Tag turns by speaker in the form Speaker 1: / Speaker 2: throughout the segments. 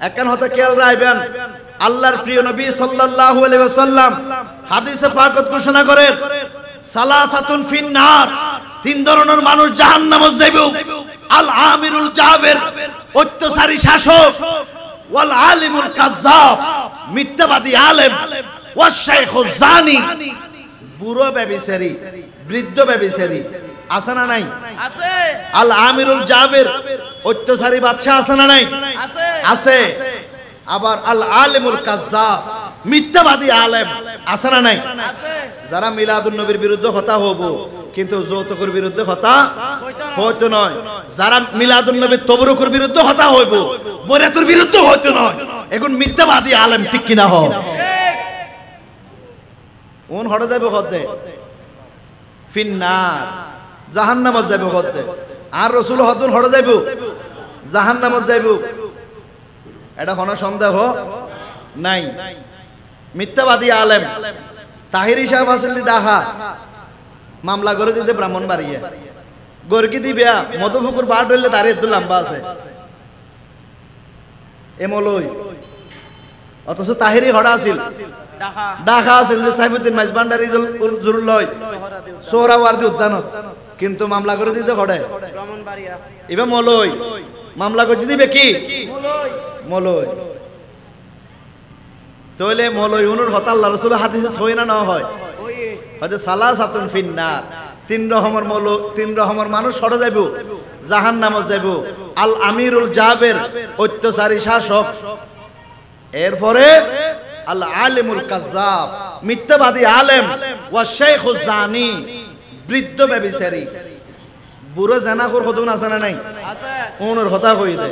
Speaker 1: এখন হতে খেয়াল রাখবেন আল্লাহর প্রিয় নবী সাল্লাল্লাহু আলাইহি ওয়াসাল্লাম হাদিসে পাকত ঘোষণা করেন সালাসাতুন ফিন্নার, তিন ধরনের মানুষ জাহান্নামে যাইবে। আল আমিরুল জাবের, অত্যাচারী শাসক, ওয়াল আলিমুল কাজ্জাব, মিথ্যাবাদী আলেম, ওয়াশ শাইখুজ জানি, বুড়ো ব্যভিচারী, বৃদ্ধ ব্যভিচারী। আছে না নাই?
Speaker 2: আছে।
Speaker 1: আল আমিরুল জাবের, অত্যাচারী বাদশা আছে না নাই?
Speaker 2: আছে।
Speaker 1: আছে। আবার আল আলিমুল কাজ্জাব, মিথ্যাবাদী আলেম আছে না নাই?
Speaker 2: আছে।
Speaker 1: যারা মিলাদুন নবীর বিরুদ্ধে কথা হবো কিন্তু যৌতুকের বিরুদ্ধে কথা হইতো নয়। যারা মিলাদুন নবীর তবরুকের বিরুদ্ধে কথা হইব, বরাতের বিরুদ্ধে হইতো নয়। এখন মিথ্যাবাদী আলেম ঠিক কিনা হ? কোন হড়ে যাবে হতে? ফিন্নার, জাহান্নামে যাবে হতে। আর রাসূল হতুন হড়ে যাইব, জাহান্নামে যাইব। এটা কোনো সন্দেহ নাই। মিথ্যাবাদী আলেম তাহিরি সাহেব আসেন ডাহা মামলা করে দিতে ব্রাহ্মণবাড়িয়া গরকি দিবে মধুপুকুর বার হইলে দাঁড়িয়ে একটু লম্বা আছে এমলই, অথচ তাহিরি হড়া আছিল ডাহা আছিল যে সাইফুদ্দিন মাইজবান্ডারি জরুর লয় সোহরাওয়ার্দী উদ্যানত, কিন্তু মামলা করে দিতে হড়ে এবার মলই মামলা করে দিবে কি মলই। তাহলে মলই উনুর হতা আল্লাহ রাসূল হাদিসে থই না হয় হয়তো সালাসাতুন ফিন্নার, তিন রকমের মানুষ সরে যাইব, জাহান্নামে যাইব। আল আমিরুল জাবের, অত্যাচারী শাসক। এরপরে আল আলিমুল কাজ্জাব, মিথ্যাবাদী আলেম। ওয়া শাইখুজ জানি, বৃদ্ধ ব্যভিচারী। বুড়ো জানাখোর হতুন আছে না নাই? উনুর হতা কই দে।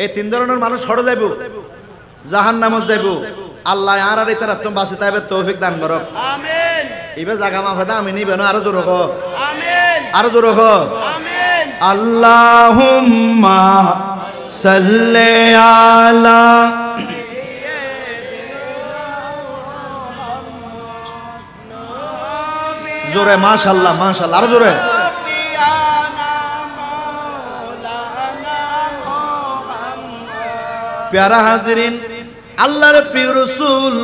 Speaker 1: এই তিন ধরনের মানুষ সরে যাইব, জাহান্নামে যাইব। আল্লাহ আর তারা তুমি বাঁচি তাইবে তৌফিক দান করক।
Speaker 2: আমিন।
Speaker 1: এবার জাগা মাফাদা আমি নিবে না, আরো জোর হোক,
Speaker 2: আমিন,
Speaker 1: আরো জোর হোক।
Speaker 2: আমিন।
Speaker 1: আল্লাহুম্মা সাল্লি আলা জোরে মাশাআল্লাহ মাশাআল্লাহ, আরো জোরে। প্যারা হাজিরিন, আল্লাহর প্রিয় রাসূল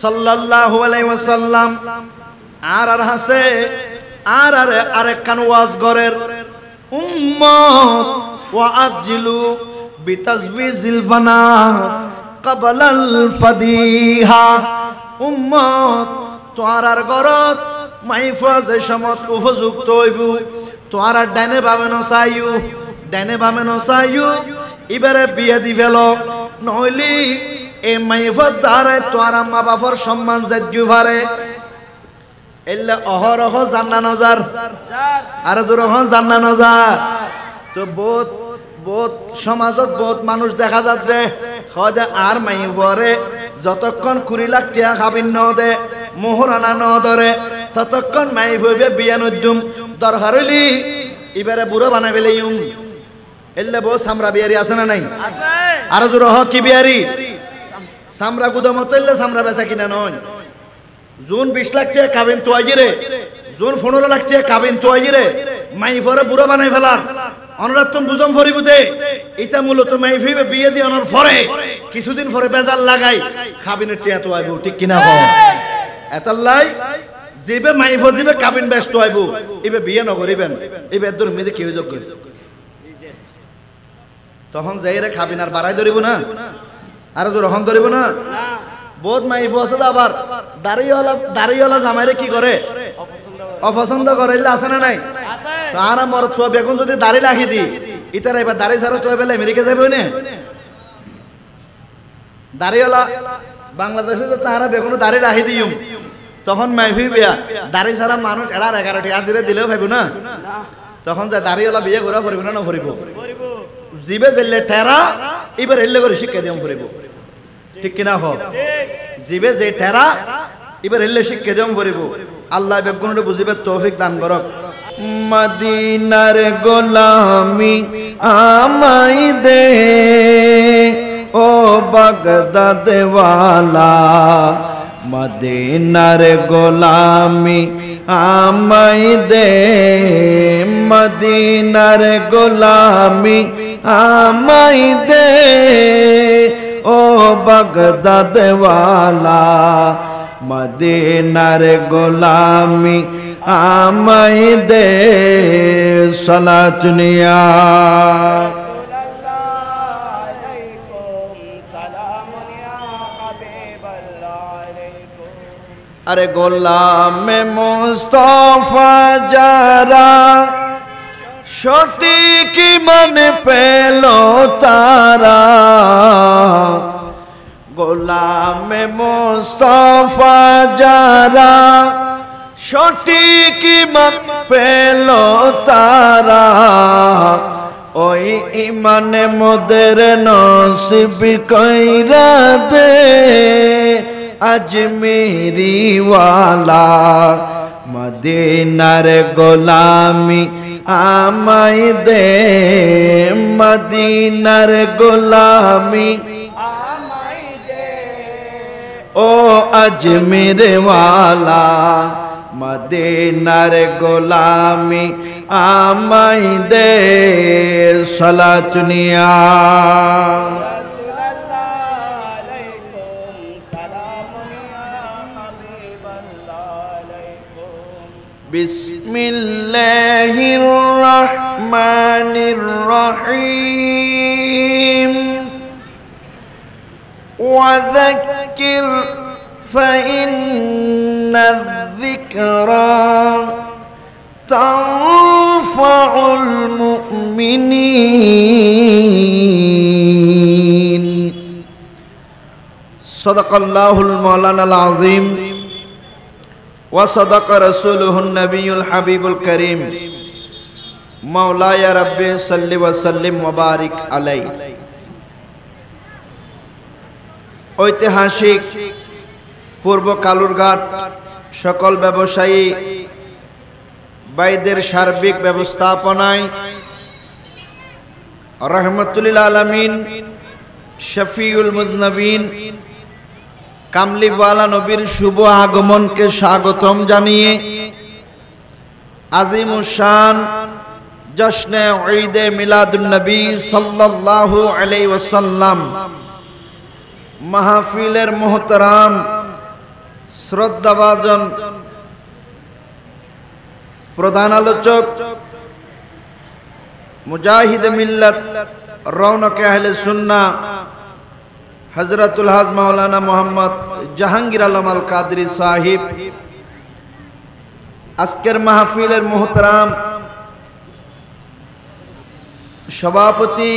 Speaker 1: সাল্লাল্লাহু আলাইহি ওয়াসাল্লাম আর হাসে আরেকখান ওয়াজ গরের উম্মত ওয়া আজলু বিতাজবিজিল বানাত ক্বাবলাল ফাদিহা। উম্মত তোয়ার গরত মাইফাজে সমত উপযুক্ত হইব, তোয়ার ডাইনে বামে নসাইউ, ডাইনে বামে নসাইউ, এবারে বিয়ে দিবেল নইলি এই মাইফত দ্বারে তোর আম্মা বাপর সম্মান যাজ্ঞু ভারে। এলে অহরহ জান্না নজার, আর যখন জান্না নজার তো বহুত সমাজত বহুত মানুষ দেখা যাচ্ছে হদে আর মাইফরে যতক্ষণ 20 লাখ টাকা খাবিন ন দে মোহরানা ন ধরে ততক্ষণ মাইফ হইবে বিয়া নদ্যুম দরকার হইলি এবারে বুড়ো বানাই ফেলে এলে বউ সামরা বিয়ারি আছে না নাই? আরো জোর হ, কি বিয়ারি? সামরা গুদামত এলে সামরা বেচা কিনা নয়। জুন 20 লাখ টাকা কাবিন তো আইরে, জুন 15 লাখ টাকা কাবিন তো আইরে মাই ফরে বুড়ো বানাই ফেলার অনুরাত তুমি বুঝম ফরিব দে। এটা মূলত মাই ফিবে বিয়ে দিয়ে অনর ফরে কিছুদিন পরে বেজাল লাগাই কাবিনের টিয়া তো আইব, ঠিক কিনা হ? এতাল্লাই যেবে মাই ফজিবে কাবিন ব্যস্ত আইব এবে বিয়ে নকরিবেন, এবে এদর মেয়েদের কেউ যোগ্য তখন যাইরে খাবিন আর বাড়াই ধরিব না, আর তো রহম ধরিব না। বহুত মাইফ আছে আবার দাড়িওয়ালা জামাইরে কি করে অপছন্দ করে, আছে না নাই? আর আমার ছোয়া বেগুন যদি দাড়ি রাখি দি ইতারা এবার দাড়ি ছাড়া তো এবার আমেরিকা যাবে না। দাড়িওয়ালা বাংলাদেশে তো তাহারা বেগুন দাড়ি রাখি দিম তখন মাইফি বিয়া দাড়ি ছাড়া মানুষ 11-11টি আজিরে দিলেও ভাইব না। তখন যা দাড়িওয়ালা বিয়ে করা ফরিব না নফরিব, জিবে জেলে ঠেরা এবার এলে করে শিক্ষা দিম ফরিব, ঠিক কিনা হ? জিবে যে ঠেরা এবার এলে শিক্ষা দিম ফরিব। আল্লাহ বেগুনটা বুঝিবে তৌফিক দান করক। মদিনার গোলামি আমাই দে ও বাগদাদ ওয়ালা, মদিনার গোলামি আমাই দে, মদিনার গোলামি আমাই দে বাগদাদ ওয়ালা মদিনার গোলামি আমায় দে সালাত নিয়া अरे गोलाम मुस्तफा जारा सटीक मन पेलो तारा गोलाम मुस्तफा जारा सटीक मन पेलो तारा ओई ईमान मोদের नसीब कइरा दे अजमेरी वाला मदीनार गोलामी आमाय दे मदीनार गोलामी आमाय दे ओ अजमेर वाला मदीनार गोलामी आमाय दे सलात निया बिस्मिल्लाहिर रहमानिर रहीम वज़क्किर फ़इन्ना ज़िक्रा तंफ़उल मुमिनीन सदक़ल्लाहुल मौलानाल अज़ीम वसदक रसूलुहुन नबीयुल हबीबुल करीम मौलाया रब्बि सल्लि व सल्लिम व बारिक अलैहि ঐতিহাসিক পূর্ব কালুরঘাট সকল ব্যবসায়ী বাইদের সার্বিক ব্যবস্থাপনায় रहमतुल आलमीन शफीउल मुज़नबीन कामलीवाला नबीर शुभ आगमन के स्वागतम जानिए आज़ीमुशान जश्न ईद मिलादुन नबी सल्लल्लाहु अलैहि वसल्लम महफिलेर मोहतराम श्रद्धाभाजन प्रधान आलोचक मुजाहिद मिल्लत रौनक अहले सुन्ना हजरतुल हज मौलाना मोहम्मद जहांगीर आलम अल कादरी साहिब आजकेर महफिलेर मोहतराम सभापति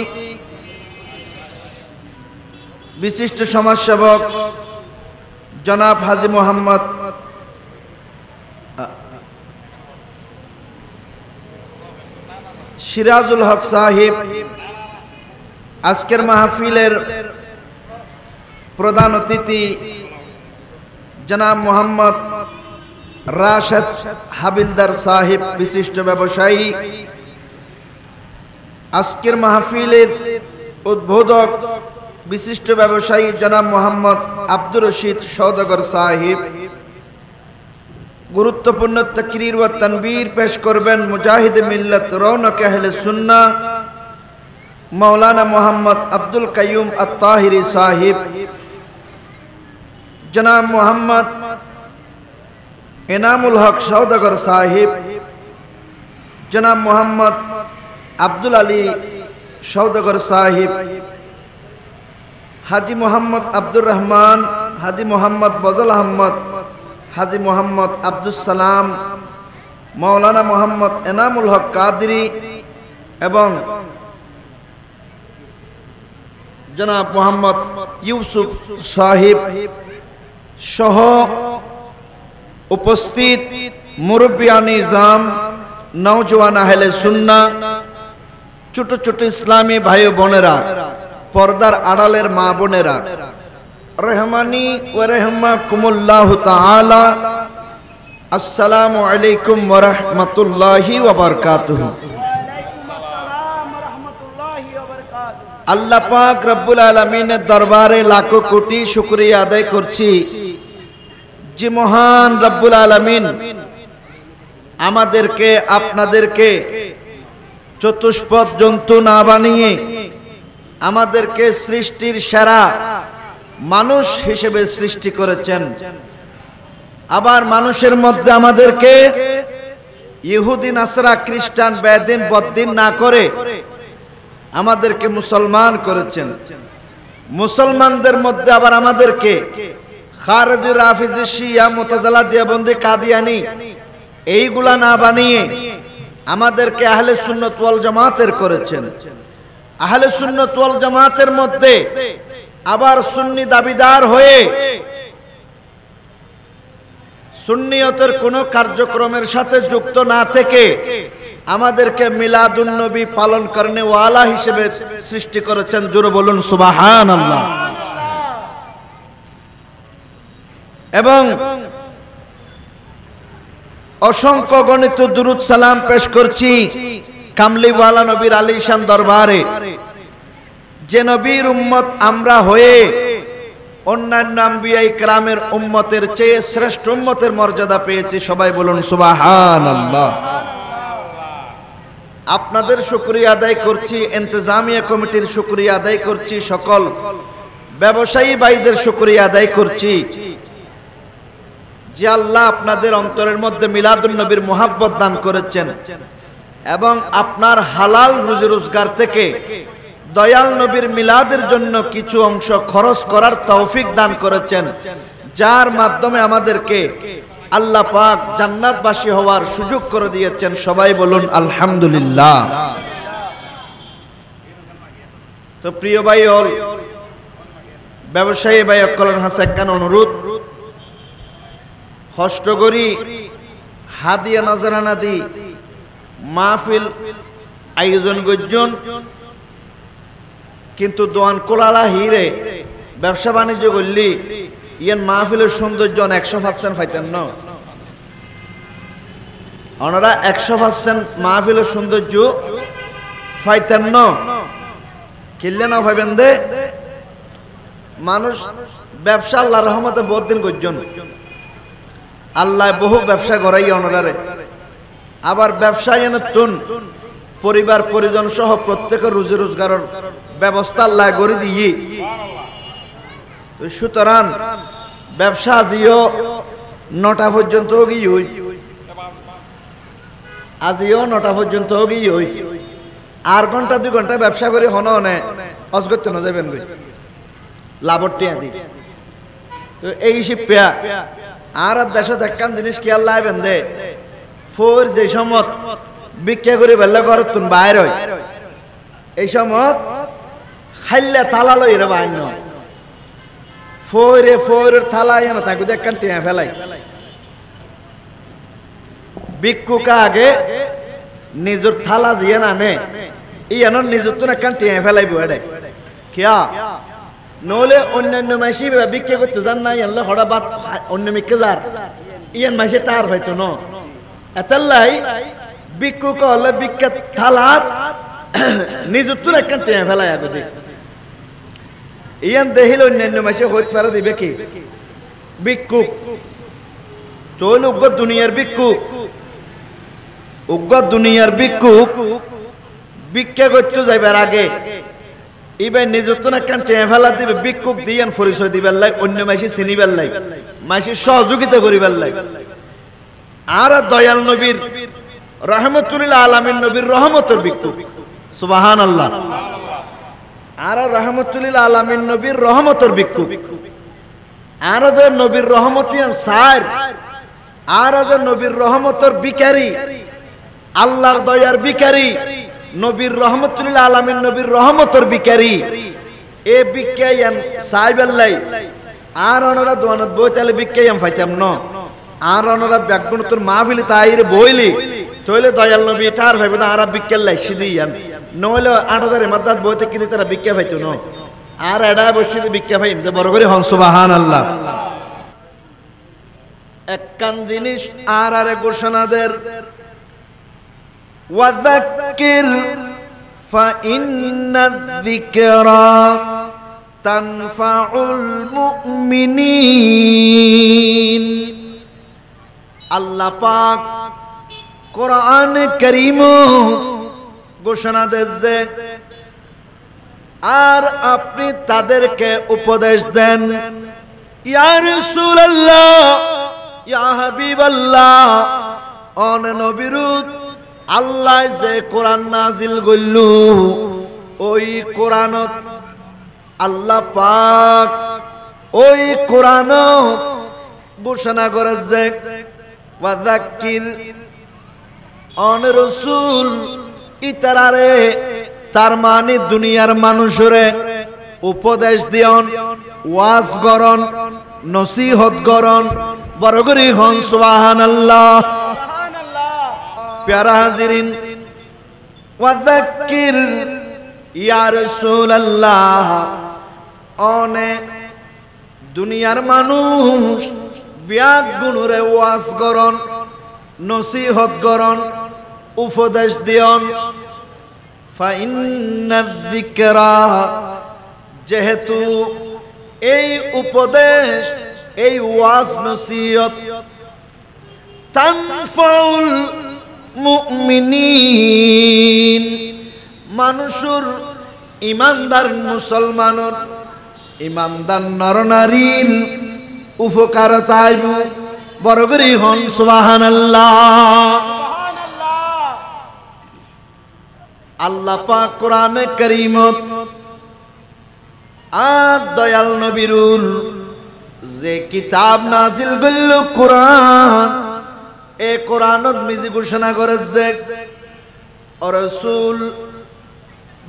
Speaker 1: विशिष्ट समाजसेवक जनाब हाजी मोहम्मद सिराजुल हक साहिब आजकेर महफिलेर प्रधान अतिथि जनाब मोहम्मद राशिद हाबिलदार साहिब विशिष्ट व्यवसायी आजकेर महफिलेर उद्बोधक विशिष्ट व्यवसायी जनाब मोहम्मद अब्दुर रशीद सौदागर साहिब गुरुत्वपूर्ण तकरीर व तनवीर पेश करबेन मुजाहिद मिल्लत रौनक अहले सुन्ना मौलाना मोहम्मद अब्दुल कय्यूम अत्ताहिरी साहिब जनाब मोहम्मद इनामुल हक सौदागर साहिब जनाब मोहम्मद अब्दुल अली सौदागर साहिब हाजी मोहम्मद अब्दुर रहमान हाजी मोहम्मद बजल अहमद हाजी मोहम्मद अब्दुल सलाम मौलाना मोहम्मद इनामुल हक कादरी एवं जनाब मोहम्मद यूसुफ साहिब सह उपस्थित मुरब्बियान निजाम नौजवान अहले सुन्ना छोटो छोटो इस्लामी भाई बोनेरा पर्दार आड़ालेर मा बोनेरा रहमानी व रहमाकुमुल्लाहु ताआला अस्सलामु अलैकुम व रहमतुल्लाहि व बरकातुहू। अल्लाह पाक रब्बुल आलमीনের दरबारे लाखों कोटी शुक्रिया आदाय करছি যে মহান রব্বুল আলামিন আমাদেরকে আপনাদেরকে চতুষ্পদ জন্তু না বানিয়ে আমাদেরকে সৃষ্টির সেরা মানুষ হিসেবে সৃষ্টি করেছেন। আবার মানুষের মধ্যে আমাদেরকে ইহুদি নাসরা খ্রিস্টান বেদিন বদ্দিন না করে আমাদেরকে মুসলমান করেছেন। মুসলমানদের মধ্যে আবার আমাদেরকে খারজি, রাফিজি, শিয়া, মুতাজিলা, দেওবন্দি, কাদিয়ানি এইগুলা না বানিয়ে আমাদেরকে আহলে সুন্নাত ওয়াল জামাতের করেছেন। আহলে সুন্নাত ওয়াল জামাতের মধ্যে আবার সুন্নি দাবিদার হয়ে সুন্নিয়তের কোন কার্যক্রমের সাথে যুক্ত না থেকে আমাদেরকে মিলাদুন নবী পালন করনে ওয়ালা হিসেবে সৃষ্টি করেছেন। জোরে বলুন সুবহানাল্লাহ। এবং অসংখ্য গণিত দুরুদ সালাম পেশ করছি কামলিওয়ালা নবীর আলীশান দরবারে, যে নবীর উম্মত আমরা হয়ে অন্যান্য আম্বিয়া ইকরামের উম্মতের চেয়ে শ্রেষ্ঠ উম্মতের মর্যাদা পেয়েছি। সবাই বলুন সুবহানাল্লাহ। আপনাদের শুকরিয়া আদায় করছি, ইন্তেজামিয়া কমিটির শুকরিয়া আদায় করছি, সকল ব্যবসায়ী ভাইদের শুকরিয়া আদায় করছি যে আল্লাহ আপনাদের অন্তরের মধ্যে মিলাদুন নবীর মুহাব্বত দান করেছেন এবং আপনার হালাল রুজি রোজগার থেকে দয়াল নবীর মিলাদের জন্য কিছু অংশ খরচ করার তৌফিক দান করেছেন, যার মাধ্যমে আমাদেরকে আল্লাহ পাক জান্নাতবাসী হওয়ার সুযোগ করে দিয়েছেন। সবাই বলুন আলহামদুলিল্লাহ। তো প্রিয় ভাই হল ব্যবসায়ী ভাই অকলের হাসে একখান অনুরোধ, হষ্টগরি হাদিয়া নজরানা দি মাহফিল আয়োজন গজ্জন, কিন্তু দোয়ান কোলালা হিরে ব্যবসা বাণিজ্য করলি ইয়ান মাহফিলের সৌন্দর্য 100% পাইতেন না। ওনারা 100% মাহফিলের সৌন্দর্য পাইতেন না, কিনলে না পাইবেন দে। মানুষ ব্যবসা আল্লাহর রহমতে বহুত দিন গজ্জন, আল্লাহ বহু ব্যবসা করাই ওনারে। আবার ব্যবসায় তুন পরিবার পরিজন সহ প্রত্যেকের রুজি রোজগারের ব্যবস্থা আল্লাহ করে দিয়ে, সুতরাং ব্যবসা আজিও 9টা পর্যন্ত গিয়ে হই, আজিও 9টা পর্যন্ত গিয়ে হই, আর ঘন্টা 2 ঘন্টা ব্যবসা করে হন অজগত্য ন যাবেন লাভটি আদি। তো এই শিপিয়া আর দেশত একখান জিনিস কি আল্লাহ বেঁধে ফোর যে সময় বিক্রি করে বেলা ঘর তুন বাইর হয়, এই সময় খাইলে তালা লই রে বাইর নয়, ফোরের থালা এনে থাকু একখান টেঁয়া ফেলাই। ভিক্ষুকা আগে নিজের থালা জিয়ে না নে ইয়ানোর নিজের তো একখান টেঁয়া ফেলাইব এডে কিয়া, নহলে অন্যান্য মাসি বিক্রি করতে যান না ইয়ানলে হড়া বাদ অন্য মিকে যার ইয়ান মাসে টার হয়তো ন এতাল্লাই ভিক্ষুকা হলে বিখ্যাত থালাত নিজের তো একখান টেঁয়া ফেলাই আগে দেখ ইয়ান দেখিল অন্যান্য মাসে হইতে পারে দিবে কি ভিক্ষুক। তোল উগ্র দুনিয়ার ভিক্ষুক, উগ্র দুনিয়ার ভিক্ষুক ভিক্ষা করতে যাইবার আগে এবার নিজের তো একখান টেঁয়া ফেলা দিবে, ভিক্ষুক দিয়ান পরিচয় দিবার লাই, অন্য মাসি চিনিবার লাই, মাসি সহযোগিতা করিবার লাই। আর দয়াল নবীর রহমতুল্লাহ আলামিন নবীর রহমতের ভিক্ষুক, সুবহানাল্লাহ। আর রহমতুল্লাহ আলামিন নবীর রহমতের ভিক্ষুক, আর নবীর রহমতিয়ান সার, আর নবীর রহমতের ভিখারি, আল্লাহর দয়ার ভিখারি, নবীর রহমতুল্লাহ আলামিন নবীর রহমতের ভিখারি। এ ভিক্ষায়ান সাইবাল্লাই আর ওনারা দোয়ানত বই তাহলে ভিক্ষায়াম পাইতাম ন, আর ওনারা ব্যাগুন তোর মাহফিলি তাইরে বইলি তইলে দয়াল নবী তার ভাইবে না আর ভিক্ষাল্লাই সিদিয়ান, নহলে 8000 মাদাত বইতে কিনে তারা ভিক্ষা পাইতো ন, আর এডা বসে ভিক্ষা পাইম যে বড় করে হন সুবহানাল্লাহ। একখান জিনিস আর আরে ঘোষণাদের ওয়াযাক্কির ফাইন্নায যিকরা তানফাউল মুমিনিন। আল্লাহ পাক কোরআন কারীম ঘোষণা দেয় আর আপনি তাদেরকে উপদেশ দেন, ইয়া রাসূলুল্লাহ, ইয়া হাবিবাল্লাহ, অন নবীরুত আল্লাহ যে কোরআন নাজিল করলো, ওই কোরআনত আল্লাহ পাক ওই কোরআনত ঘোষণা করে যে ওয়াযাক্কির, অন রাসূল ইতারারে, তার মানে দুনিয়ার মানুষরে উপদেশ দিয়ন, ওয়াজ করন, নসিহত করন। বড় করে হন সুবহানাল্লাহ। প্যারা হাজিরিন, ওয়াযাক্কির ইয়া রাসূলুল্লাহ, অনে দুনিয়ার মানুষ বিয়াক গুণরে ওয়াজ করন, নসিহত করন, উপদেশ দিয়ন। ফাইন্নায যিকরা, যেহেতু এই উপদেশ, এই ওয়াজ নসিহত তানফাউল মুমিনিন, মানুষের ইমানদার মুসলমানের, ইমানদার নরনারীর উপকারতা আইব। বড় করে হন সুবহানাল্লাহ। আল্লাহ পাক কোরআনে কারীমত আর দয়াল নবীরুল যে কিতাব নাজিল করল কোরআন, এই কোরআনত মিজি ঘোষণা করে যে ও রাসূল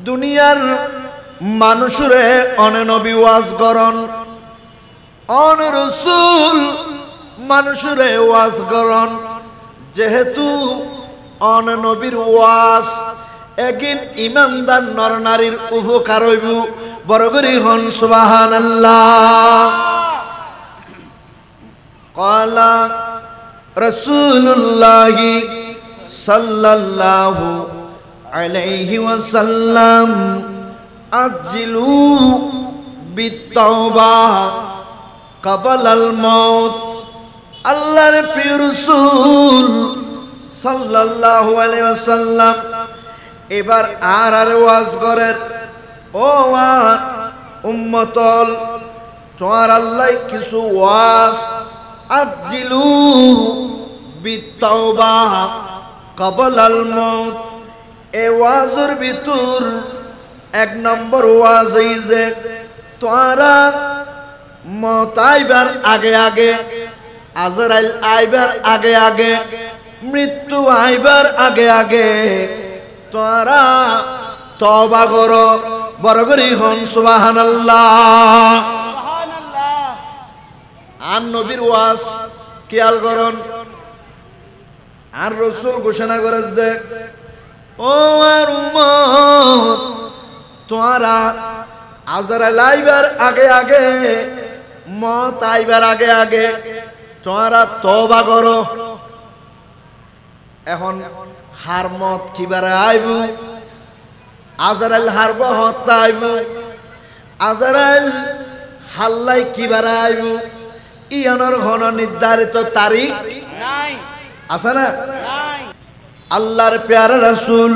Speaker 1: দুনিয়ার মানুষরে অনে নবী ওয়াজ করন, অনে রাসূল মানুষরে ওয়াজ করন। যেহেতু অনে নবীর ওয়াজ একদিন ইমানদার নরনারীর উপকার হইব। বড় করে হন সুবহানাল্লাহ। ক্বালা রাসূলুল্লাহি সাল্লাল্লাহু আলাইহি ওয়াসাল্লাম আজ্জিলু বিত্তাওবা ক্বাবলাল মাউত। আল্লাহর প্রিয় রাসূল সাল্লাল্লাহু আলাইহি ওয়াসাল্লাম এবার আর ওয়াজ করেন, ও উম্মতল, তোমার আল্লাহ কিছু ওয়াজ আজ্জিলু বিত্তাওবা ক্বাবলাল মাউত। এই ওয়াজের ভিতর এক নম্বর ওয়াজ এই যে তোমরা মত আইবার আগে আগে, আজরাইল আইবার আগে আগে, মৃত্যু আইবার আগে আগে তোমরা তওবা করো। বড় করে হন সুবহানাল্লাহ। আর নবীর ওয়াজ খেয়াল করুন। আর রাসূল ঘোষণা করে যে ও আর উম্মত, তোমরা আজরাইল আইবার আগে আগে, মত আইবার আগে আগে তোমরা তওবা করো। এখন হার মত কিবারে আইব, আজরাইল হারব হত্যা আইব, আজরাইল হাল্লাই কিবারে আইব, ইয়ানোর ঘন নির্ধারিত তারিখ নাই, আছে না? আল্লাহর প্যারা রাসূল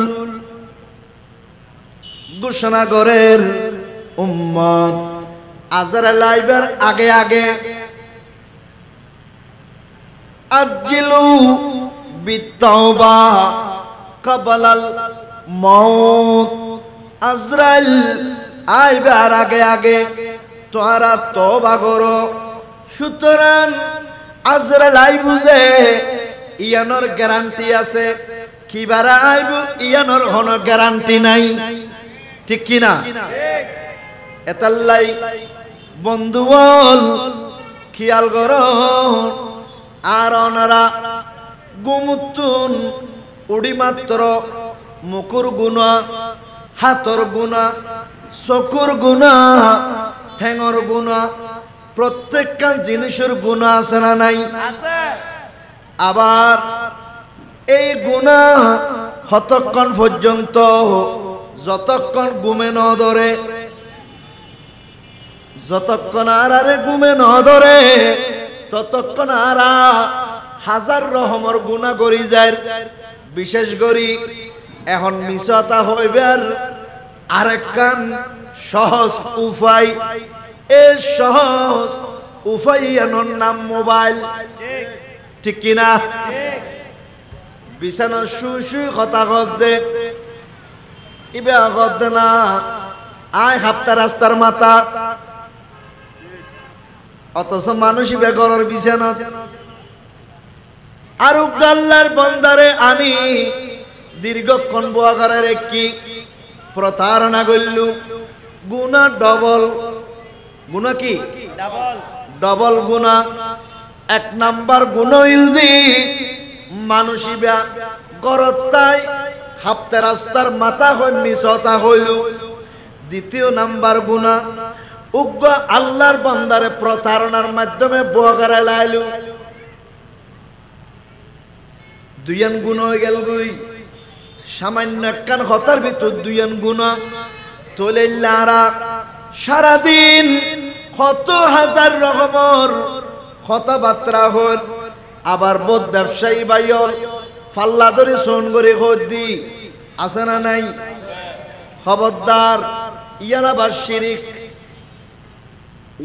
Speaker 1: ঘোষণা করেন, উম্মত আজরাইল আইবার আগে আগে আজ্জিলু বিত্তাওবা ক্বাবলাল মাউত। আজরাইল আইবার আগে আগে তোমরা তওবা করো। সুতরাং আজরাইল আইব যে ইয়ানোর গ্যারান্টি আছে, কিবারা আইব ইয়ানোর কোনো গ্যারান্টি নাই, ঠিক কি না? এতাল্লাই বন্ধুবল খেয়াল করো। আর ওনারা গুমুতুন উড়ি মাত্র মুকুর গুণা, হাতর গুণা, চকুর গুণা, ঠেঙর গুণা, প্রত্যেকটা জিনিসের গুণা আছে না নাই? আবার এই গুণা কতক্ষণ পর্যন্ত, যতক্ষণ গুমে ন ধরে, যতক্ষণ আরে গুমে ন ধরে ততক্ষণ আরা হাজার রহমর গুণা করি যায়। বিশেষ করি এখন মিছাতা হইবার আরেক কান সহজ উপায়, এই সহজ উপায়ের নাম মোবাইল। ঠিক কিনা? বিছানা শুই কথা কচ্ছে ইবে কচ্ছে না আয় হাপ্তা রাস্তার মাথা, অথচ মানুষ ইবে ঘরের বিছানা। আর আল্লাহর বান্দারে আনি দীর্ঘক্ষণ বুয়া করার কি প্রতারণা করলু, গুনাহ ডবল। গুনাহ কি? ডবল গুনাহ। এক নাম্বার গুনাহ হইল যে মানুষিবা গরতাই হাপ্তে রাস্তার মাথা হই মিছতা হইল। দ্বিতীয় নাম্বার গুনাহ উগ্র আল্লাহর বান্দারে প্রতারণার মাধ্যমে বুয়া করে লাইলু। দুইয়ান গুনাহ হয়ে গেল গই। সামান্য একখান হতার ভিতর দুইয়ান গুনাহ তোলেল্লারা সারাদিন কত হাজার রকমের কথাবার্তা হল। আবার বোধ ব্যবসায়ী বাইল ফাল্লা ধরে শোন করে হদ্দি আছে না নাই? খবরদার ইয়ান আবার শিরিক।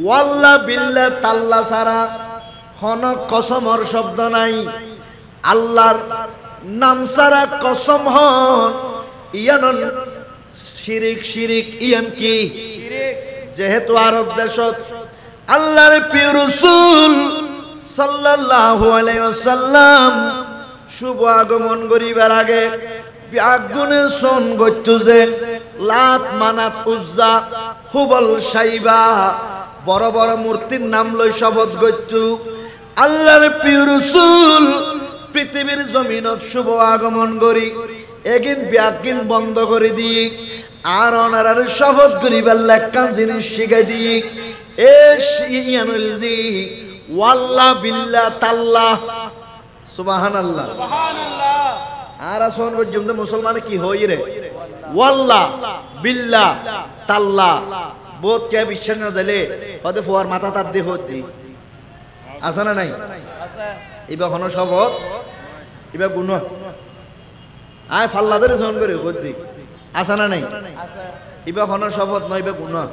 Speaker 1: ওয়াল্লাহ বিল্লাহ তাল্লা ছাড়া হন কসমর শব্দ নাই। আল্লাহর নাম ছাড়া কসম হন ইয়ান শিরিক। শিরিক ইয়ান কি? যেহেতু আরব দেশত আল্লাহর প্রিয় রাসূল সাল্লাল্লাহু আলাইহি ওয়াসাল্লাম শুভ আগমন করিবার আগে বিয়াগুনে সন গত্তু যে লাত মানাত উজ্জা হুবল সাইবা বড় বড় মূর্তির নাম লই শপথ গত্তু। আল্লাহর প্রিয় রাসূল পৃথিবীর জমিনত শুভ আগমন করি এগিন বিয়াগিন বন্ধ করে দিই আর ওনার শপথ করিবার লেখান জিনিস শিখাই দিই। এ ইয়ানুল জি ওয়াল্লাহ বিল্লাহ তাল্লাহ সুবহানাল্লাহ সুবহানাল্লাহ। আর আসন পর্যন্ত মুসলমানে কি হই রে? ওয়াল্লাহ বিল্লাহ তাল্লাহ বোধ কে বিশ্বাস না দিলে হতে ফোয়ার মাথা তার দেহ দি আছে না নাই? ইবা হন শপথ ইবা গুনাহ আয় ফাল্লা ধরে সন করে হদ্দি আছে না নাই? ইবা হন শপথ নয় ইবা গুনাহ।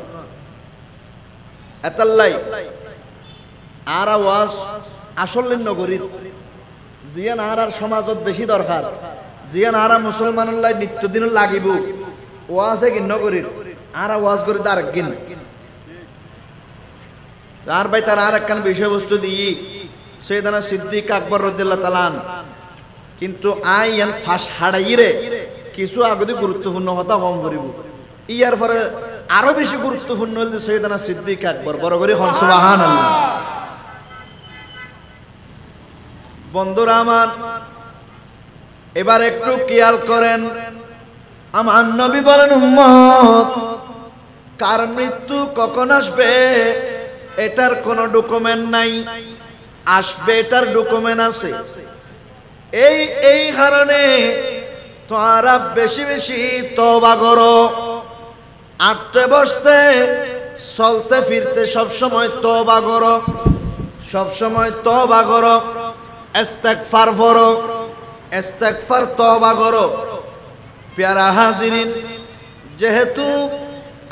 Speaker 1: এতাল্লাই আর আওয়াজ আসল নগরী জিয়ান আর সমাজত বেশি দরকার, জিয়ান আর মুসলমানের লাই নিত্যদিন লাগিব ওয়াজে কি নগরীর আর ওয়াজ করে তার গিন আর ভাই তার আর একখান বিষয়বস্তু দিই সৈয়দানা সিদ্দিক আকবর রাদিয়াল্লাহু তাআলা। কিন্তু আই ইয়ান ফাঁস হাড়াই রে কিছু আগতে গুরুত্বপূর্ণ কথা কম করিব। ইয়ার পরে আরো বেশি গুরুত্বপূর্ণ হল সৈয়দানা সিদ্দিক আকবর বড় করে হন সুবহানাল্লাহ। বন্ধুরা আমার এবার একটু খেয়াল করেন, আমার নবী বলেন উম্মত কার মৃত্যু কখন আসবে এটার কোনো ডকুমেন্ট নাই, আসবে এটার ডকুমেন্ট আছে। এই কারণে তোমরা বেশি বেশি তওবা করো, আটতে বসতে চলতে ফিরতে সবসময় তওবা করো, সবসময় তওবা করো, ইস্তেগফার করো, ইস্তেগফার তওবা করো। প্যারা হাজিরিন যেহেতু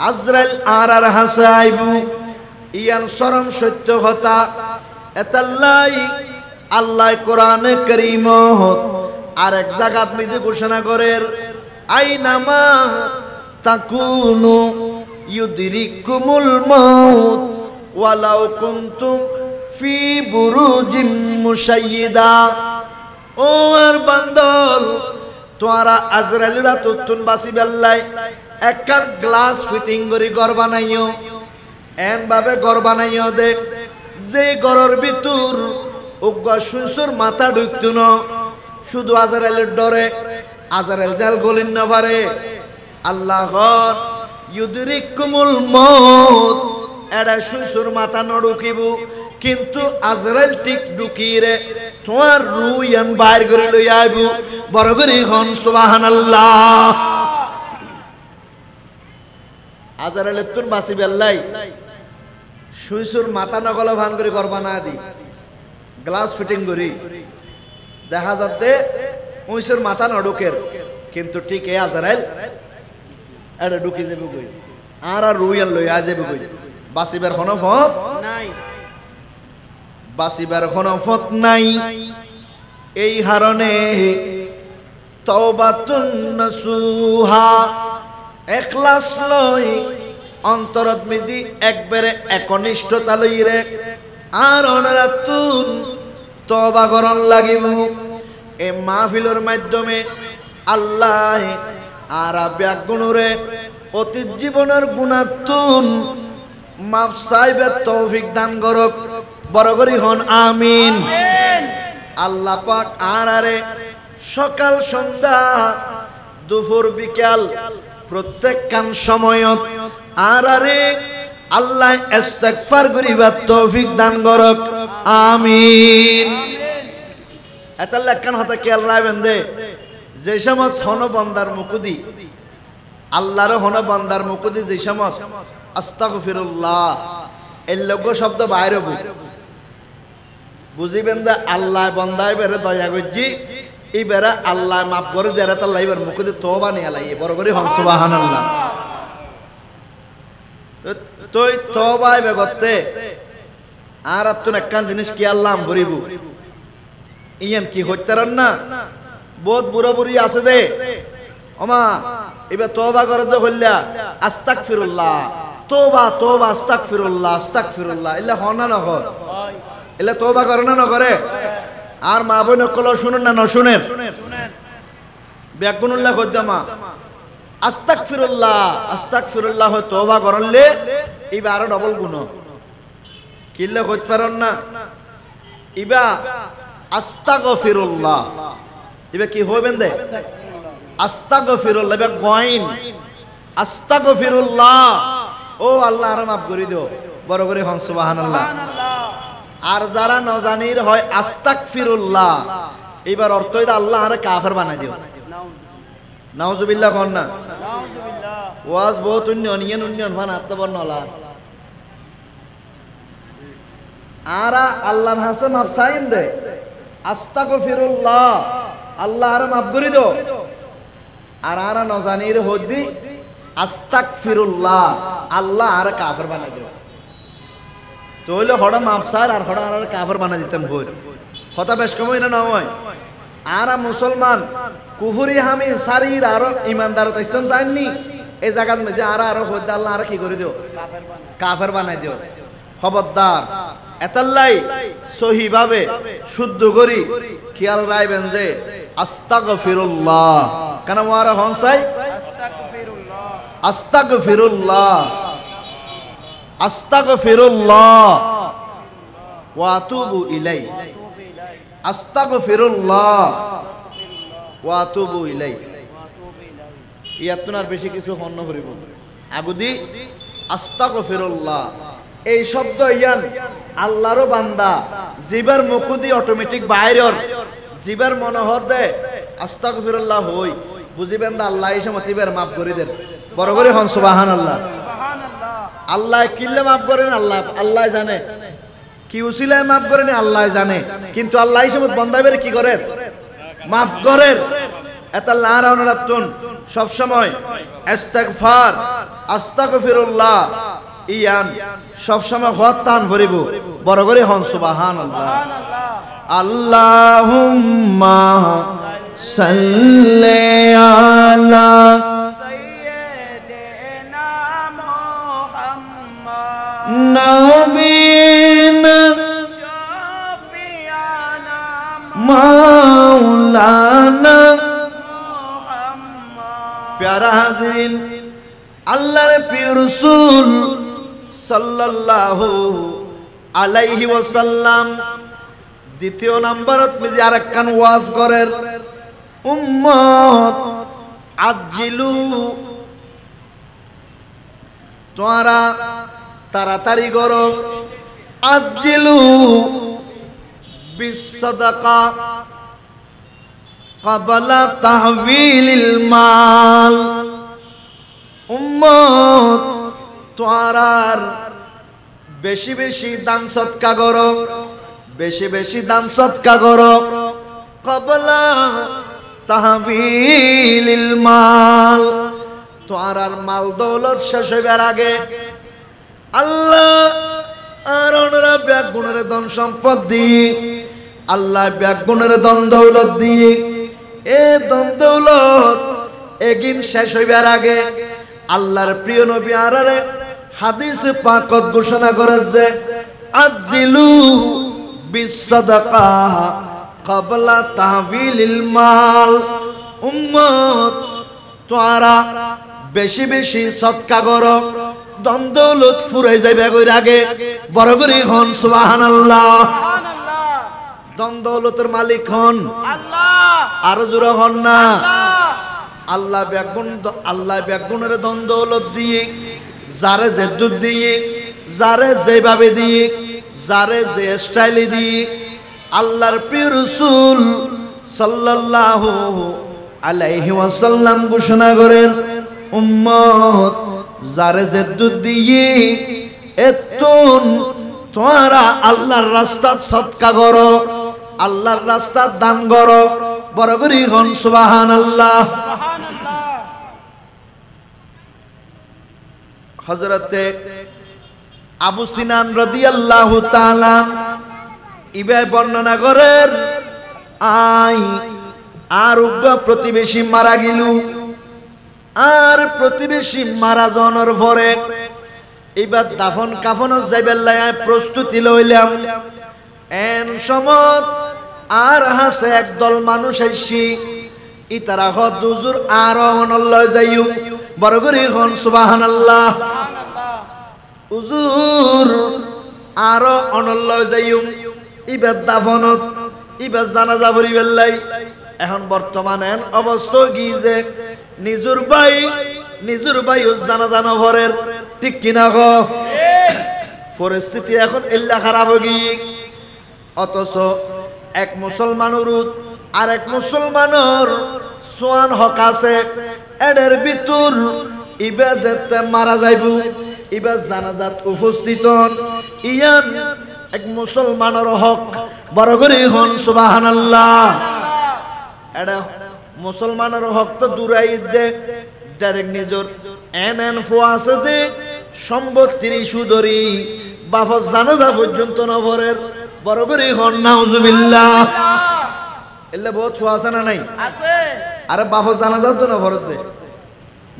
Speaker 1: আজরাইল আর হাসে আইবু ইয়ান চরম সত্য কথা। এতাল্লাই আল্লাহ কোরআনে কারীমত আর এক জায়গাত মধ্যে ঘোষণা করেন আইনামা তাকুনু ইউদরিকুমুল মাউত ওয়ালাউ কুনতুম ফি বুরুজিম মুশাইয়্যিদা। ও আর বান্দল তোরা আজরাইলরা তুতুন বাসি বেল্লাই একটা গ্লাস ফিটিং করে ঘর বানাইও, এন ভাবে ঘর বানাইও দে যে ঘরের ভিতর উগ্র সুসুর মাথা ঢুকতো না, শুধু আজরাইলের ডরে আজরাইল জাল গলিন না পারে। আল্লাহ ইউদরিকুমুল মউত এডা সুসুর মাথা ন ঢুকিব কিন্তু আজরাইল ঠিক ঢুকিরে তোমার রুয়ান বাইর করে লই আইব। বড় করে হন সুবহানাল্লাহ। আজরাইলের তুন বাসি বেল্লাই সুসুর মাথা নগলা ভান করে ঘর বানা দি গ্লাস ফিটিং করি দেখা যাতে ওইসুর মাথা ন ঢুকের কিন্তু ঠিক এ আজরাইল এটা ঢুকি যাবে কই আর রুইয়াল লইয়া যাবে কই বাসিবার কোনো পথ
Speaker 2: নাই
Speaker 1: বাসিবার কোনো পথ নাই এই হারণে তওবাতুন নসুহা ইখলাস লই অন্তরত মিজি একবারে একনিষ্ঠতা লই রে আর অনারাতুন তওবা করন লাগিব এই মাহফিলের মাধ্যমে আল্লাহ আর ব্যাগুণরে অতীত জীবনের গুণাতুন মাফ সাইবের তৌফিক দান করক বড় করি হন আমিন আল্লাহ পাক আরে সকাল সন্ধ্যা দুপুর বিকাল প্রত্যেক কান সময়ত আরে আল্লাহ ইস্তিগফার করিবার তৌফিক দান করক আমিন এতাল্লাহ কান হতা কি আল্লাহ বন্দে যে সময় হন বান্দার মুকুদি আল্লাহর হন বান্দার মুকুদি যে সময় আস্তাগফিরুল্লাহ এই লগ্য শব্দ বাইরে বুঝিবেন দা আল্লাহ বন্দায় বেরে দয়া করছি এই বেড়া আল্লাহ মাফ করে দেয় তাল্লাহ এবার মুকুদি তওবা নিয়ে আলাই বড় করে হন সুবহানাল্লাহ তুই তওবা এবে করতে আর তুন একখান জিনিস কি আল্লাহ করিব ইয়ান কি হইতারন না বহুত বুড়া বুড়ি আছে দে ওমা এবার তওবা করে তো হইলা আস্তাগফিরুল্লাহ তওবা তওবা আস্তাগফিরুল্লাহ আস্তাগফিরুল্লাহ ইল্লা হনা না হয় এলা তওবা করে না করে আর মা বোন কল শুনুন না না শুনেন ব্যাগুনুল্লাহ কদ্দামা আস্তাগফিরুল্লাহ আস্তাগফিরুল্লাহ তওবা করলে ইবা আরো ডবল গুণ কিল্লা কইতে পারন না ইবা আস্তাগফিরুল্লাহ ইবা কি হইবেন দে আস্তাগফিরুল্লাহ ইবা গয়ন আস্তাগফিরুল্লাহ ও আল্লাহ আর মাফ করে দিও বড় করে হন সুবহানাল্লাহ আর যারা নজানির হয় আস্তাগফিরুল্লাহ এবার অর্থ হইতা আল্লাহ আর কাফের বানাই দিও নাউজুবিল্লাহ কোন না ওয়াজ বহুত উন্নয়ন ভান আত্মবর্ণলা আরা আল্লাহর হাসে মাফ চাইম দে আস্তাগফিরুল্লাহ আল্লাহ আর মাফ করে দিও আর আরা নজানির হদি আস্তাগফিরুল্লাহ আল্লাহ আর কাফের বানাই দিও তো হইলে হড়া মাফসার আর হড়া আর কাফের বানা দিতাম ভোর কথা বেশ কমই না হয় আরা মুসলমান কুফরি হামি সারির আরো ইমানদার ইসলাম চাইনি এই জায়গার মধ্যে আরো হইতে আল্লাহ আর কি করে দিও কাফের বানাই দিও খবরদার এতাল্লাই সহি ভাবে শুদ্ধ করি খেয়াল রাখবেন যে আস্তাগফিরুল্লাহ কেন ওয়ারা হনসাই আস্তাগফিরুল্লাহ আস্তাগফিরুল্লাহ ওয়া আতুবু ইলাই আস্তাগফিরুল্লাহ ওয়া আতুবু ইলাই ইয়াতুনার বেশি কিছু হন্ন করিব আগুদি আস্তাগফিরুল্লাহ এই শব্দ ইয়ান আল্লাহর বান্দা জিবার মুকুদি অটোমেটিক বাইরের জিবার মনোহর দে আস্তাগফিরুল্লাহ হই বুঝিবেন দা আল্লাহ এই সময় তিবার মাফ করে দেন বড় করে হন সুবহানাল্লাহ আল্লাহ কিল্লে মাফ করেন আল্লাহ আল্লাহ জানে কি উসিলায় মাফ করেন আল্লাহ জানে কিন্তু আল্লাহ এই সময় বান্দাদের কি করেন মাফ করেন এটা লারাউনাতুন সব সময় ইস্তিগফার আস্তাগফিরুল্লাহ ইয়ান সব সময় হত্তান ভরিব বড় করে হন সুবহানাল্লাহ আল্লাহুম্মা সাল্লি আলা সাইয়্যিদিনা মুহাম্মদ নবীনা শাফিয়ানা মাওলানা মুহাম্মদ প্যারা হাজিরিন আল্লাহর প্রিয় রাসূল সাল্লাল্লাহু আলাইহি ওয়াসাল্লাম দ্বিতীয় নম্বরত মিজি আরেকখান ওয়াজ করের উম্মত আজিলু তোমরা তাড়াতাড়ি করো আজিলু বিসসাদাকা ক্বাবলা তাহবিলিল মাল উম্মত তোমরার বেশি বেশি দান সদকা করো বেশি বেশি দান সদকা করো ক্বাবলা তাহবিলিল মাল তোমার আর মাল দৌলত শেষ হইবার আগে আল্লাহ আর ওনারা ব্যাগুণের ধন সম্পদ দিয়ে আল্লাহ ব্যাগুণের ধন দৌলত দিয়ে এ ধন দৌলত এগিন শেষ হইবার আগে আল্লাহর প্রিয় নবী আরারে হাদিস পাকত ঘোষণা করেছে আজিলু বিসসাদাকা ক্বাবলা তাহবিলিল মাল। উম্মত তোরা বেশি বেশি সদকা করো, ধন দৌলত ফুরাই যাইবে কইর আগে বড় করে হন সুবহানাল্লাহ। ধন দৌলতের মালিক হন আল্লাহ, আরো জোরে হন না আল্লাহ। আল্লাহ ব্যাগুণের ধন দৌলত দিয়ে যারে যে দুধ দিয়ে যারে যেভাবে দিয়ে যারে যে স্টাইলে দিয়ে আল্লাহর প্রিয় রাসূল সাল্লাল্লাহু আলাইহি ওয়াসাল্লাম ঘোষণা করেন উম্মত যারে যে দুধ দিয়ে এতুন তোমরা আল্লাহর রাস্তাত সদকা করো, আল্লাহর রাস্তাত দান করো, বড় করে হন সুবহানাল্লাহ। হযরতে আবু সিনান রাদিয়াল্লাহু তাআলা ইবাই বর্ণনা করেন আর প্রতিবেশী মারা গেল, আর প্রতিবেশী মারা যাওয়ার পরে এবার দাফন কাফনের যাইবার লাগে প্রস্তুতি লইলাম। এন সমত আর হাসে একদল মানুষ আইসি ইতারা হুজুর আর অনল্লয় যাইও, বড় করে হন সুবহানাল্লাহ। হুজুর আর অনল্লয় যাইও ইবার দাফনত ইবার জানাজা পড়িবার লাই। এখন বর্তমানে অবস্থা কি যে নিজুর ভাই জানাজা নভরের, ঠিক কিনা গো? পরিস্থিতি এখন এল্লা খারাপ হয়ে গিয়ে, অথচ এক মুসলমানের আর এক মুসলমানের সোয়ান হক আছে। এদের ভিতর ইবা যেতে মারা যাইব ইবা জানাজাত উপস্থিত ইয়ান এক মুসলমানের হক, বড় করে হন সুবহানাল্লাহ। এটা মুসলমানের হক তো দূরাই দে, ডাইরেক্ট নিজের এন ফুয়াছে দে সম্পত্তির সুদরি বাফর জানাজা পর্যন্ত নভরের, বড় করে হন নাউজুবিল্লাহ। এলে বহুত ফুয়াছে না নাই? আছে। আরে বাফর জানাজা তো নভরের দে,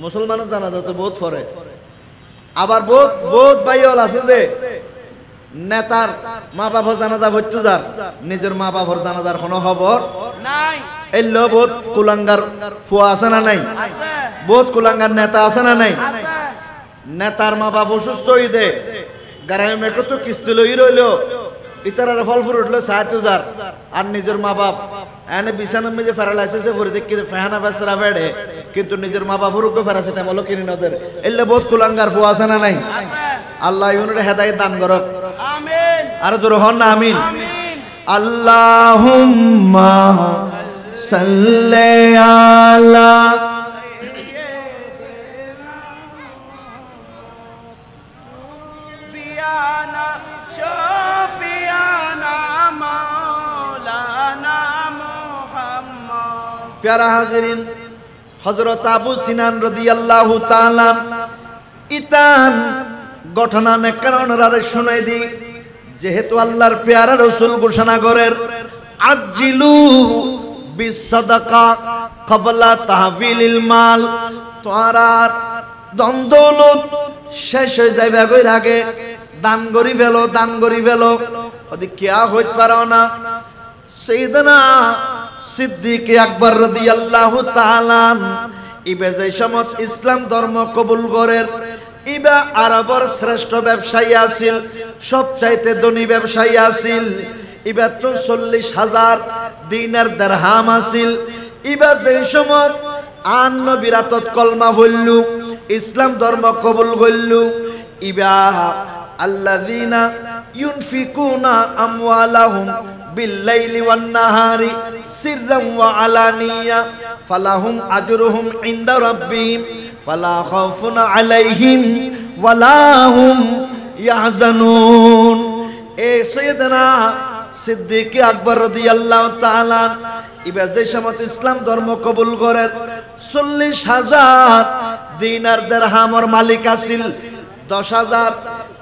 Speaker 1: মুসলমানের জানাজা তো বহুত ফরে। আবার বহুত ভাইল আছে যে নেতার মা বাবার জানাজা হইতো যার নিজের মা বাবার জানাজার কোনো খবর নাই। এলো বহুত কুলাঙ্গার ফুয়া আছে না নাই? বহুত কুলাঙ্গার নেতা আছে না নাই? নেতার মা বাপ অসুস্থ হই দে গারামে মেকো তো কিস্তি লই রইল ইতারার ফল ফুল উঠলো ৬০,০০০ আর নিজের মা বাপ এনে বিছানার মেঝে প্যারালাইসিসে পড়ে দেখি ফেহানা বেসরা বেড়ে, কিন্তু নিজের মা বাপের উপরে প্যারাসিটামল কিনে নদের। এলে বহুত কুলাঙ্গার ফুয়া আছে না নাই? আল্লাহ ইউনুর হেদায়েত দান করক আমিন। আর জোরে হন না আমিন। আল্লাহুম্মা সাল্লি আলা বিয়ানা শাফিয়ানা মাওলানা মুহাম্মদ। প্যারা হাজিরিন, হযরত আবু সিনান রাদিয়াল্লাহু তাআলা ইতান ঘটনা নেকারণারে শুনাই দি, যেহেতু আল্লাহর পেয়ারা রাসূল ঘোষণা করেন আজিলু বিসসাদাকা ক্বাবলা তাহবিলিল মাল, তোরা ধন দৌলত শেষ হয়ে যাইবে কইর আগে দান করি ফেলো ওদি কিয়া হইতে পারো না। সাইয়েদনা সিদ্দিক আকবর রাদিয়াল্লাহু তাআলা ইবে যে সমত ইসলাম ধর্ম কবুল করেন ইবা আরবের শ্রেষ্ঠ ব্যবসায়ী আছিল, সবচাইতে ধনী ব্যবসায়ী আছিল। ইবা তো ৪০,০০০ দিনার দিরহাম আছিল। ইবা যে সময় আন নবীরাতত কলমা পড়লু ইসলাম ধর্ম কবুল করলু। ইবা আল্লাযিনা ইউনফিকুনা আমওয়ালাহুম বিল-লাইলি ওয়ান-নাহারি সিররান ওয়া আলানিয়া ফালাহুম আজরুহুম ইনদা রাব্বিহিম ওয়ালা খাউফুন আলাইহিম ওয়ালা হুম ইয়াহজানুন। এ সাইয়েদনা সিদ্দিক আকবর রাদিয়াল্লাহু তাআলা ইবা যে সময় ইসলাম ধর্ম কবুল করেন ৪০,০০০ দিনার দিরহামর মালিক আছিল 10,000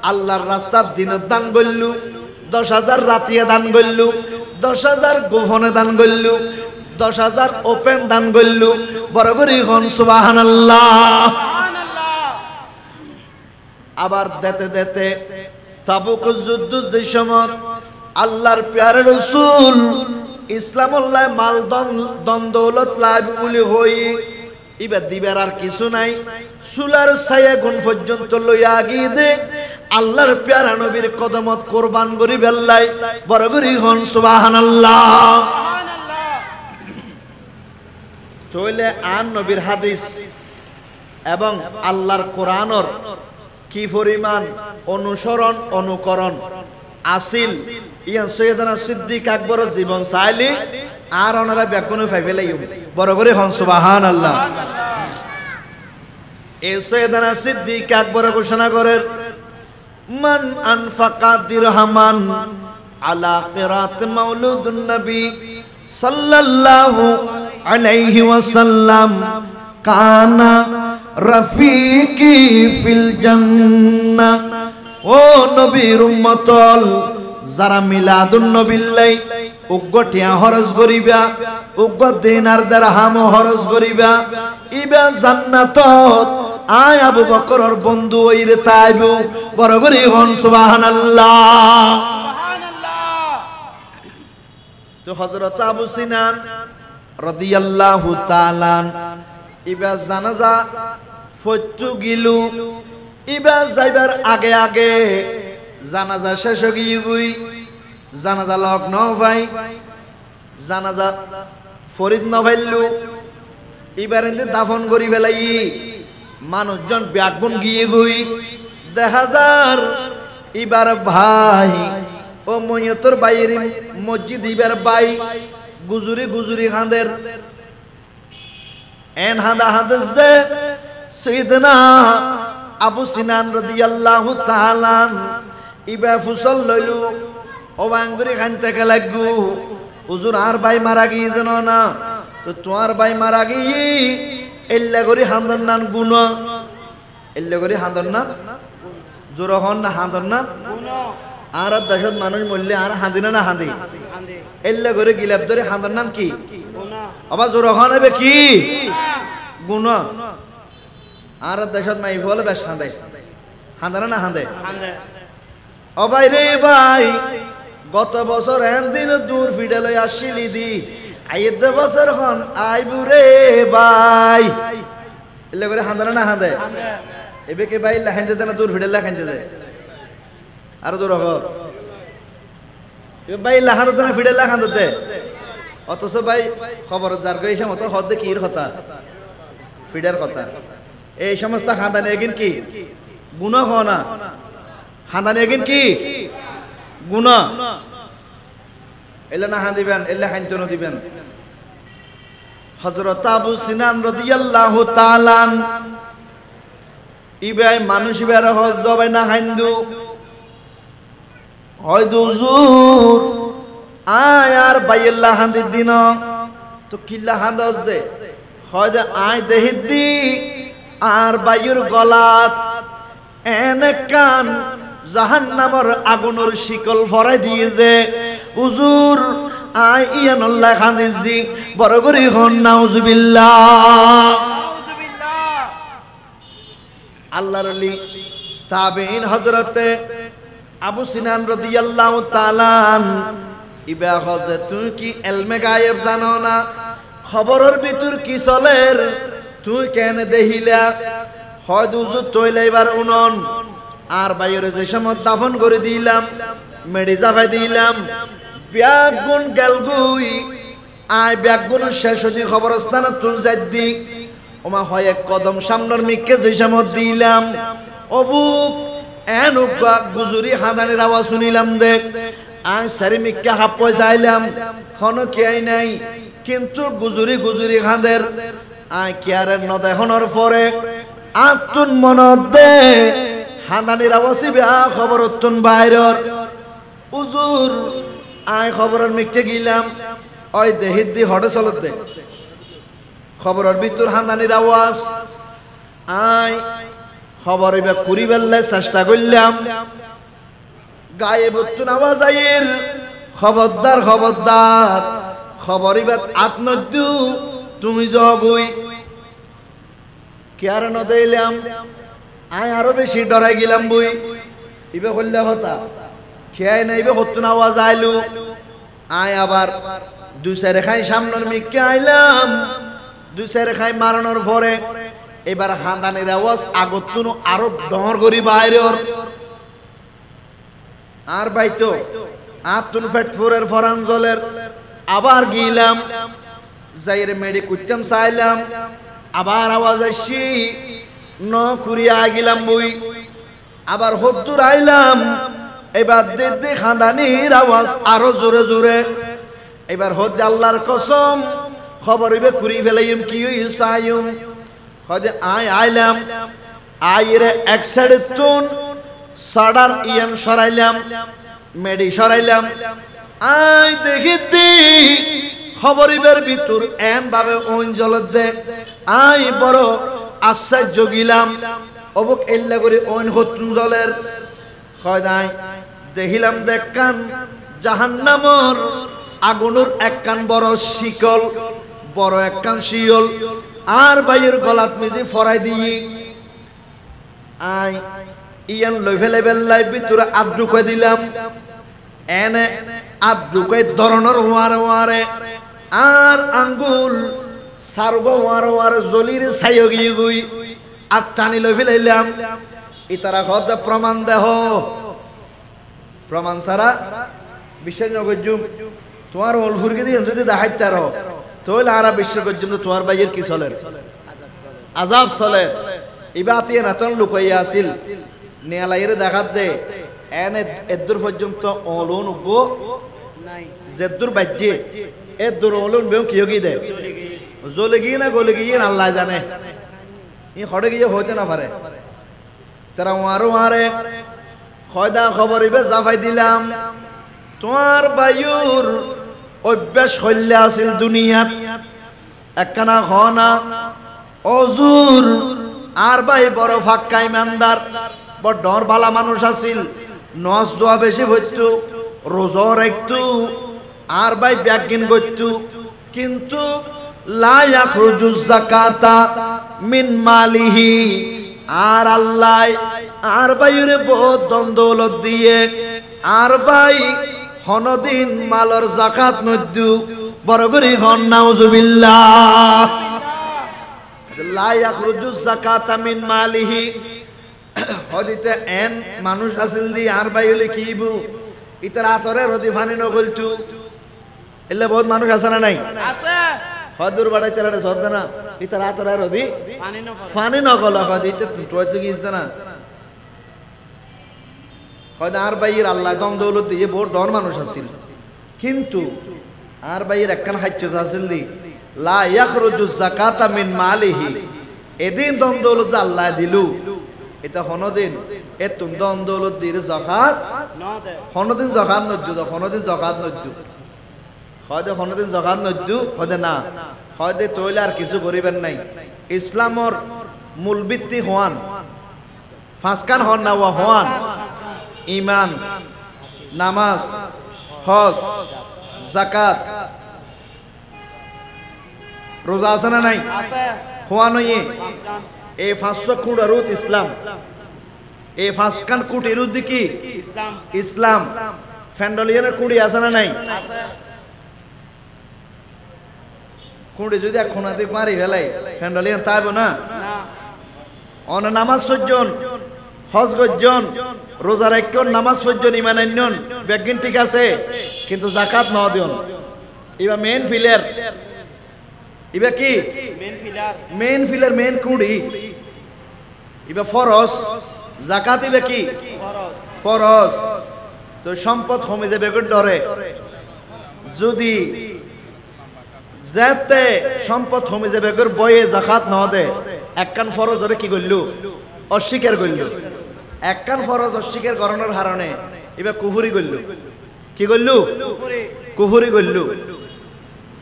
Speaker 1: আল্লাহর রাস্তার দিনের দান করলু 10,000 রাতিয়া দান করলু 10,000 গোপনে দান করলু 10,000 ওপেন দান করলু বড় করে হন সুবহানাল্লাহ। আবার দেতে দেতে তাবুক যুদ্ধ যে সময় আল্লাহর প্যারে রাসূল ইসলামুল্লাহ মাল দন দৌলত লাভ বলি হই এবার দিবার আর কিছু নাই সুলার ছায়া গুণ পর্যন্ত লইয়া গিয়ে দে আল্লাহর প্যারা নবীর কদমত কোরবান করি বেল্লাই বড় করি হন সুবহানাল্লাহ। তাহলে আন নবীর হাদিস এবং আল্লাহর কোরআনর কি পরিমাণ অনুসরণ অনুকরণ আসিল ইয়ান সৈয়দনা সিদ্দিক আকবরের জীবন চাইলি আর ওনারা ব্যাকুনে ফাইফে লাইও বড় করে হন সুবহানাল্লাহ। এই সৈয়দনা সিদ্দিক আকবর ঘোষণা করেন মান আনফাকা দিরহামান আলা কিরাত মাউলুদুন নবী সাল্লাল্লাহু আলাইহি ওয়াসাল্লাম কানা রাফিকি ফিল জান্নাহ। ও নবীর উম্মতল যারা মিলাদুন নবিল্লাই উগ্গটিয়া খরচ করিবা উগ্গ দিনার দিরহাম খরচ করিবা ইবা জান্নাতত আয় আবু বকরের বন্ধু হইরে তাইবু বড় করে হন সুবহানাল্লাহ। তো হযরত আবু সিনান রাদিয়াল্লাহু তাআলা ইবা জানাজা ফচ্চু গিলু ইবা যাইবার আগে আগে জানাজা শেষ হয়ে গই জানাজা লগ্ন ভাই জানাজা ফরিদ না ভাইলু এবার এতে দাফন করি বেলাই মানুষজন ব্যাগুন গিয়ে গই দেখা যার এবার ভাই ও ময়তর বাইরে মসজিদ এবার বাই গুজুরি গুজুরি হাঁদের এন হাঁদা হাঁদের যে সাইয়েদনা আবু সিনান রাদিয়াল্লাহু তাআলা ইবা ফুসল লইলু ও বাঙ্গুরি খানতে লাগু হুজুর আর ভাই মারা গিয়েছেন না তো তোমার ভাই মারা গিয়ে এল্লা করে হাঁদন নান গুণ এল্লা করে হাঁদন না জোর হন না হাঁদন না আর দেশত মানুষ মরলে আর হাঁদি না হাঁদি এল্লা করে গিলাপ ধরে হাঁদন নাম কি আবার জোর হন হবে কি গুণ আর দেশত মাই ফলে বেশ হাঁদে হাঁদে না হাঁদে ও ভাই রে ভাই গত বছর এন দিন দূর ফিডে লই আসিলি দি আইতে বছর হন আইবু রে ভাই এলে করে হাঁদে না হাঁদে এবে কে ভাই লাখাইতে দেয় না দূর ফিডে লাখাইতে দেয় আর দূর হ ভাই লাখাতে দেয় না ফিডে লাখাতে দেয় অথচ ভাই খবর যার গেছে মতো হদ্দে কির কথা ফিডের কথা এই সমস্ত হাঁদানি এগিন কি গুণ হ না হাঁদানি এগিন কি গুণ এলে না হাঁ দিবেন এলে হাইন্তন দিবেন হযরত আবু সিনান রাদিয়াল্লাহু তাআলা ইবাই মানুষ বের হজ জবে না হাইন্দু হয়তো হুজুর আয় আর বাইল্লা হাঁদি দিন তো কিল্লা হাঁদ যে হয়তো আয় দেহিদি আর বায়ুর গলাত এনে কান জাহান্নামের আগুনের শিকল ভরাই দিয়েছে হুজুর আই ইয়ানুল্লাহ খাদিজি বড় করে হন নাউজুবিল্লাহ আল্লাহর ওলি তাবেঈন হযরতে আবু সিনান রাদিয়াল্লাহু তাআলা ইবা হযে তুই কি ইলমে গায়েব জানো না খবরের ভিতর কি চলের তুই কেন দেখিলা হয়তো হুজুর তইলে এবার উনন আর বাইরে যে সময় দাফন করে দিলাম মেডি জাফাই দিলাম ব্যাগুন গেলগুই আয় ব্যাগুন শেষ হতে খবরস্থান তুল যাইদি ওমা হয় এক কদম সামনের মিককে যে সময় দিলাম অবুক এন গুজুরি হাঁদানির আওয়াজ শুনিলাম দেখ আয় সারি মিককে হাফ পয়সা আইলাম হনো কে নাই কিন্তু গুজুরি গুজুরি হাঁদের আয় কেয়ারের নদেহনের পরে আতুন মনত দে হাঁদানির আওয়াজ খবর উত্তন বাইরের হুজুর আয় খবরের মিকতে গিলাম ওই দেহিদি হটে চলত দে খবরের ভিতর হাঁদানির আওয়াজ আই খবর এবার কুড়ি বেললে চেষ্টা করলাম গায়ে বত্তুন আওয়াজ আইয়ের খবরদার খবরদার খবর এবার আত্মদ্যু তুমি জগুই কেয়ার নদাইলাম আয় আরো বেশি ডরাই গেলাম বই ইবে করলে হতা খেয়াই না ইবে হতুন আওয়াজ আইলু আয় আবার দুই চারে খাই সামনের মিকে আইলাম দুই চারে খাই মারানোর পরে এবার হাঁদানির আওয়াজ আগতুন আরো ডর করি বাইরে আর বাইতো আতুন ফেটফুরের ফরাঞ্জলের আবার গিলাম যাইরে মেডি কুইতাম চাইলাম আবার আওয়াজ আসছি ন কুড়িয়া গেলাম বই আবার হদ্দুর আইলাম এবার দে খাঁদানির আওয়াজ আরো জোরে জোরে এবার হদ আল্লাহর কসম খবর হইবে কুড়ি ফেলাইম কি চাইম হদে আয় আইলাম আইরে এক সাইডে তুন সাডার ইয়ান সরাইলাম মেডি সরাইলাম আয় দেখি খবরিবের ভিতর এম ভাবে অঞ্জল দে আই বড় আশ্চর্য গিলাম অবক এল্লা করে অন হতুন জলের খয়দাই দেখিলাম দেখকান জাহান্নামর আগুনের একখান বড় শিকল বড় একখান শিয়ল আর বাইয়ের গলাত মিজি ফরাই দিয়ে আই ইয়ান লই ফেলে বেল্লাই ভিতরে আব্দু কই দিলাম এনে আব্দু কই ধরনের ওয়ারে ওয়ারে আর আঙ্গুল সার্ব ওয়ারে ওয়ারে জলির ছাইও গিয়ে গুই আর টানি লই ফেলাইলাম ইতারা হদ প্রমাণ দেহ প্রমাণ ছাড়া বিশ্বাস নগজুম তোমার অলফুরকে দিয়ে যদি দেখাইতে আরো তাহলে আরা বিশ্বাস করজুম তোমার বাইয়ের কি চলে আজাব চলে ইবাতিয়ে নাতন লুকাইয়া আসিল নিয়ালাইরে দেখাত দে এনে এদুর পর্যন্ত অলুন গো জেদুর বাজ্যে এদুর অলুন বেও কিয় কি দে জ্বলে গিয়ে না গলে গিয়ে আল্লাহ জানে ই হড়ে গিয়ে হইতে না পারে তারা আরো আরে খয়দা খবর ইবে জাফাই দিলাম তোমার বায়ুর অভ্যাস হইলে আছিল দুনিয়াত একখানা হনা অজুর আর ভাই বড় ফাক্কা ইমানদার বড় ডর বালা মানুষ আছিল নস দোয়া বেশি হইতো রোজর একটু আর ভাই ব্যাগিন করতো কিন্তু লা ইয়াখরুজু যাকাতা মিন মালিহি আর আল্লাহ আর ভাইরে বহুত দন্দৌলত দিয়ে আর ভাই হনদিন মালর যাকাত নদ্দু বড় করি হন নাউজুবিল্লাহ লা ইয়াখরুজু যাকাতা মিন মালিহি হদিতে এন মানুষ আছিল দি আর ভাই হলে কিবু ইতার আতরে রদি ফানি নগলতু এলে বহুত মানুষ আছে না নাই
Speaker 2: আছে
Speaker 1: হদুর বাড়াই তেরাড়ে সদ্দা না ইতার আতরে রদি ফানি নগল হদিতে তুই তো গিস না হয়তো আর ভাইয়ের আল্লাহ দম দৌলত দিয়ে বহুত ডর মানুষ আছিল কিন্তু আর ভাইয়ের একখান হাইচ আছিল দি লা ইয়াখরুজু যাকাতা মিন মালিহি এদিন দম দৌলত আল্লাহ দিলু এটা হনদিন এ তুমি দম দৌলত দিয়ে যাকাত হনদিন যাকাত নদ্দু হনদিন যাকাত নদ্দু হয়তো হনদিন যাকাত নদ্দু হয়তো না হয়তো তৈলে আর কিছু করিবেন নাই ইসলামর মূল ভিত্তি হওয়ান ফাঁসকান হন না হওয়ান ইমান নামাজ হজ যাকাত রোজা আছে না নাই হওয়া নয় এই 500 কোটি রুত ইসলাম এই 5 কোটি রুত কি ইসলাম ফ্যান্ডলিয়ানের কুড়ি আছে না নাই কুড়ি যদি এখন মারি ফেলাই ফ্যান্ডলিয়ান তাইব না অন নামাজ সজ্জন হজ গজ্জন রোজা রাখন নামাজ সজ্জন ইমান আন্যন ব্যাগিন ঠিক আছে কিন্তু যাকাত ন দিন ইবা মেন ফিলার ইবা কি মেন ফিলার মেন কুড়ি ইবা ফরজ যাকাত ইবা কি ফরজ তো সম্পদ কমে যাবে ডরে যদি যেতে সম্পদ কমে যাবে বয়ে যাকাত ন দে একখান ফরজ ধরে কি করলু অস্বীকার করলু একখান ফরজ অস্বীকার করানোর কারণে এবার কুফুরি করলু কি করলু কুফুরি করলু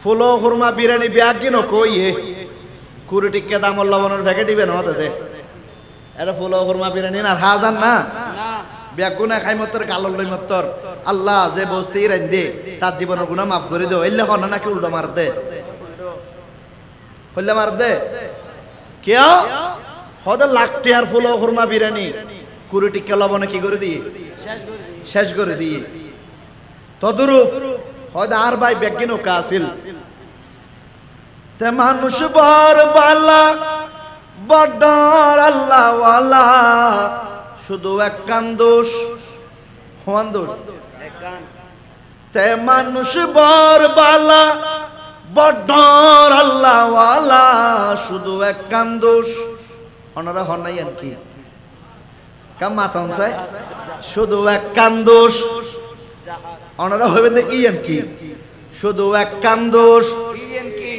Speaker 1: ফুলো খুরমা বিরিয়ানি ব্যাগ কিনো কইয়ে কুড়ি টিকা দামর লবণের প্যাকেট দিবে না এটা ফুল হুরমা বিরানি না হাজার না
Speaker 2: না
Speaker 1: বেগুনা খাই মতর গালল লই মতর আল্লাহ যে বস্তি রান্দে তার জীবনের গুনাহ মাফ করে দিও এল্লা হন নাকি উল্টো মার দে হল্লা মার দে কিয়া হদ লাখ টিয়ার ফুল হুরমা বিরানি কুড়ি টিকা লবণে কি করে দিয়ে শেষ করে দিয়ে তদরূপ হয়তো আর ভাই বেগিন ওকা আসিল তে মানুষ বর বালা বডর আল্লাহওয়ালা শুধু এক কান্দোষ হওয়ান দোষ
Speaker 2: একান
Speaker 1: তে মানুষ বর বালা বডর আল্লাহওয়ালা শুধু এক কান্দোষ ওনারা হন নাই আর কি কাম মাতান চাই শুধু এক কান্দোষ ওনারা হইবেন না ইয়ান কি শুধু এক কান্দোষ
Speaker 2: বিএন কি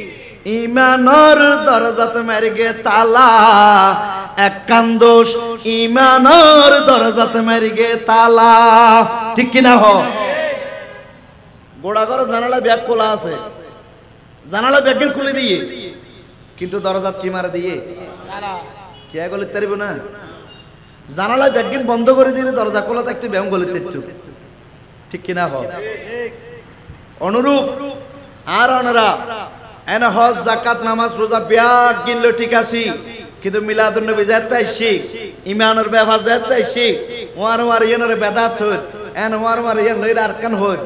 Speaker 1: ইমানর দরজাত মারিগে তালা এক কান্দোষ ইমানর দরজাত মারিগে তালা ঠিক কিনা হ গোড়া ঘর জানালা ব্যাগ খোলা আছে জানালা ব্যাগের খুলে দিয়ে কিন্তু দরজাত কি মারে দিয়ে
Speaker 2: তারা
Speaker 1: কে গলি তারিব না জানালা ব্যাগিন বন্ধ করে দিলে দরজা খোলা থাকতে ব্যায়াম গলি তেতু ঠিক কিনা হ অনুরূপ আর অনরা এনে হজ জাকাত নামাজ রোজা ব্যাগ কিনলো ঠিক আছে কিন্তু মিলাদুন নবী যাইতে আইছি ইমানের ব্যবহার যাইতে আইছি ওয়ার ইয়ানের বেদাত হই এন ওয়ার ইয়ান লইর আরকান হই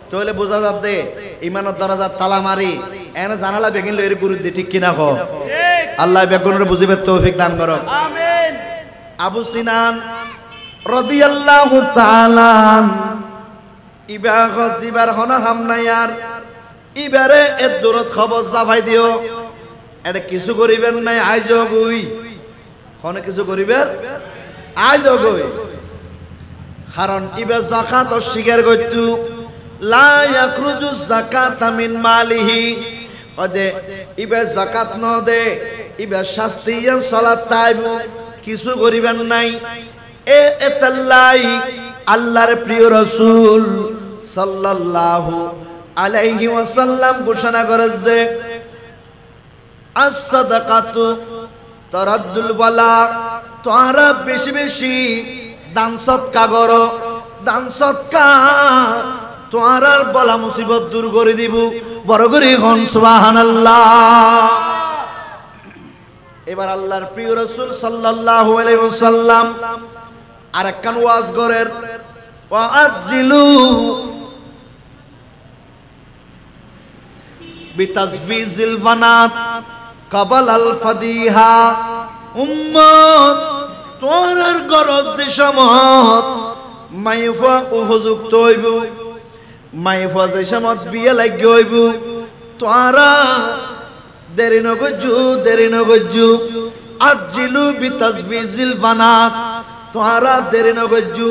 Speaker 1: তাহলে বোঝা যাবে ইমানের দরজা তালা মারি এনে জানালা বেগিন লইর গুরুত্ব ঠিক কিনা হ
Speaker 2: ঠিক
Speaker 1: আল্লাহ বেগুনের বুঝিবে তৌফিক দান করো
Speaker 2: আমিন
Speaker 1: আবু সিনান রাদিয়াল্লাহু তাআলা ইবা গজিবার হনা হামনায়ার ইবারে এর দূরত খবর জাফাই দিও এটা কিছু করিবেন নাই আইজ গই হনে কিছু করিবেন আইজ গই কারণ ইবা যাকাত অস্বীকার করতু লা ইয়াখরুজু যাকাতা মিন মালিহি কদে ইবা যাকাত ন দে ইবা শাস্তিয়ান সালাত তাইব কিছু করিবেন নাই এ এতাল্লাই আল্লাহর প্রিয় রাসূল সাল্লাল্লাহু আলাইহি ওয়াসাল্লাম ঘোষণা করেছে as-সাদাকাতু তারাদ্দুল বালা তোমরা বেশি বেশি দান সদকা করো দান সদকা তোমার বলা মুসিবত দূর করে দিব বড় করে হন সুবহানাল্লাহ এবার আল্লাহর প্রিয় রাসূল সাল্লাল্লাহু আলাইহি ওয়াসাল্লাম আরেকখান ওয়াজ করেন ওয়াজ্জিলু বিতাজবিজিল বানাত কাবালাল ফাদিহা উম্মত তোর গরজ যে সমত মাইফা উপযুক্ত হইব মাইফা যে সমত বিয়ে লাগি হইব তোরা দেরি নগজু আজ্জিলু বিতাজবিজিল বানাত তোরা দেরি নগজু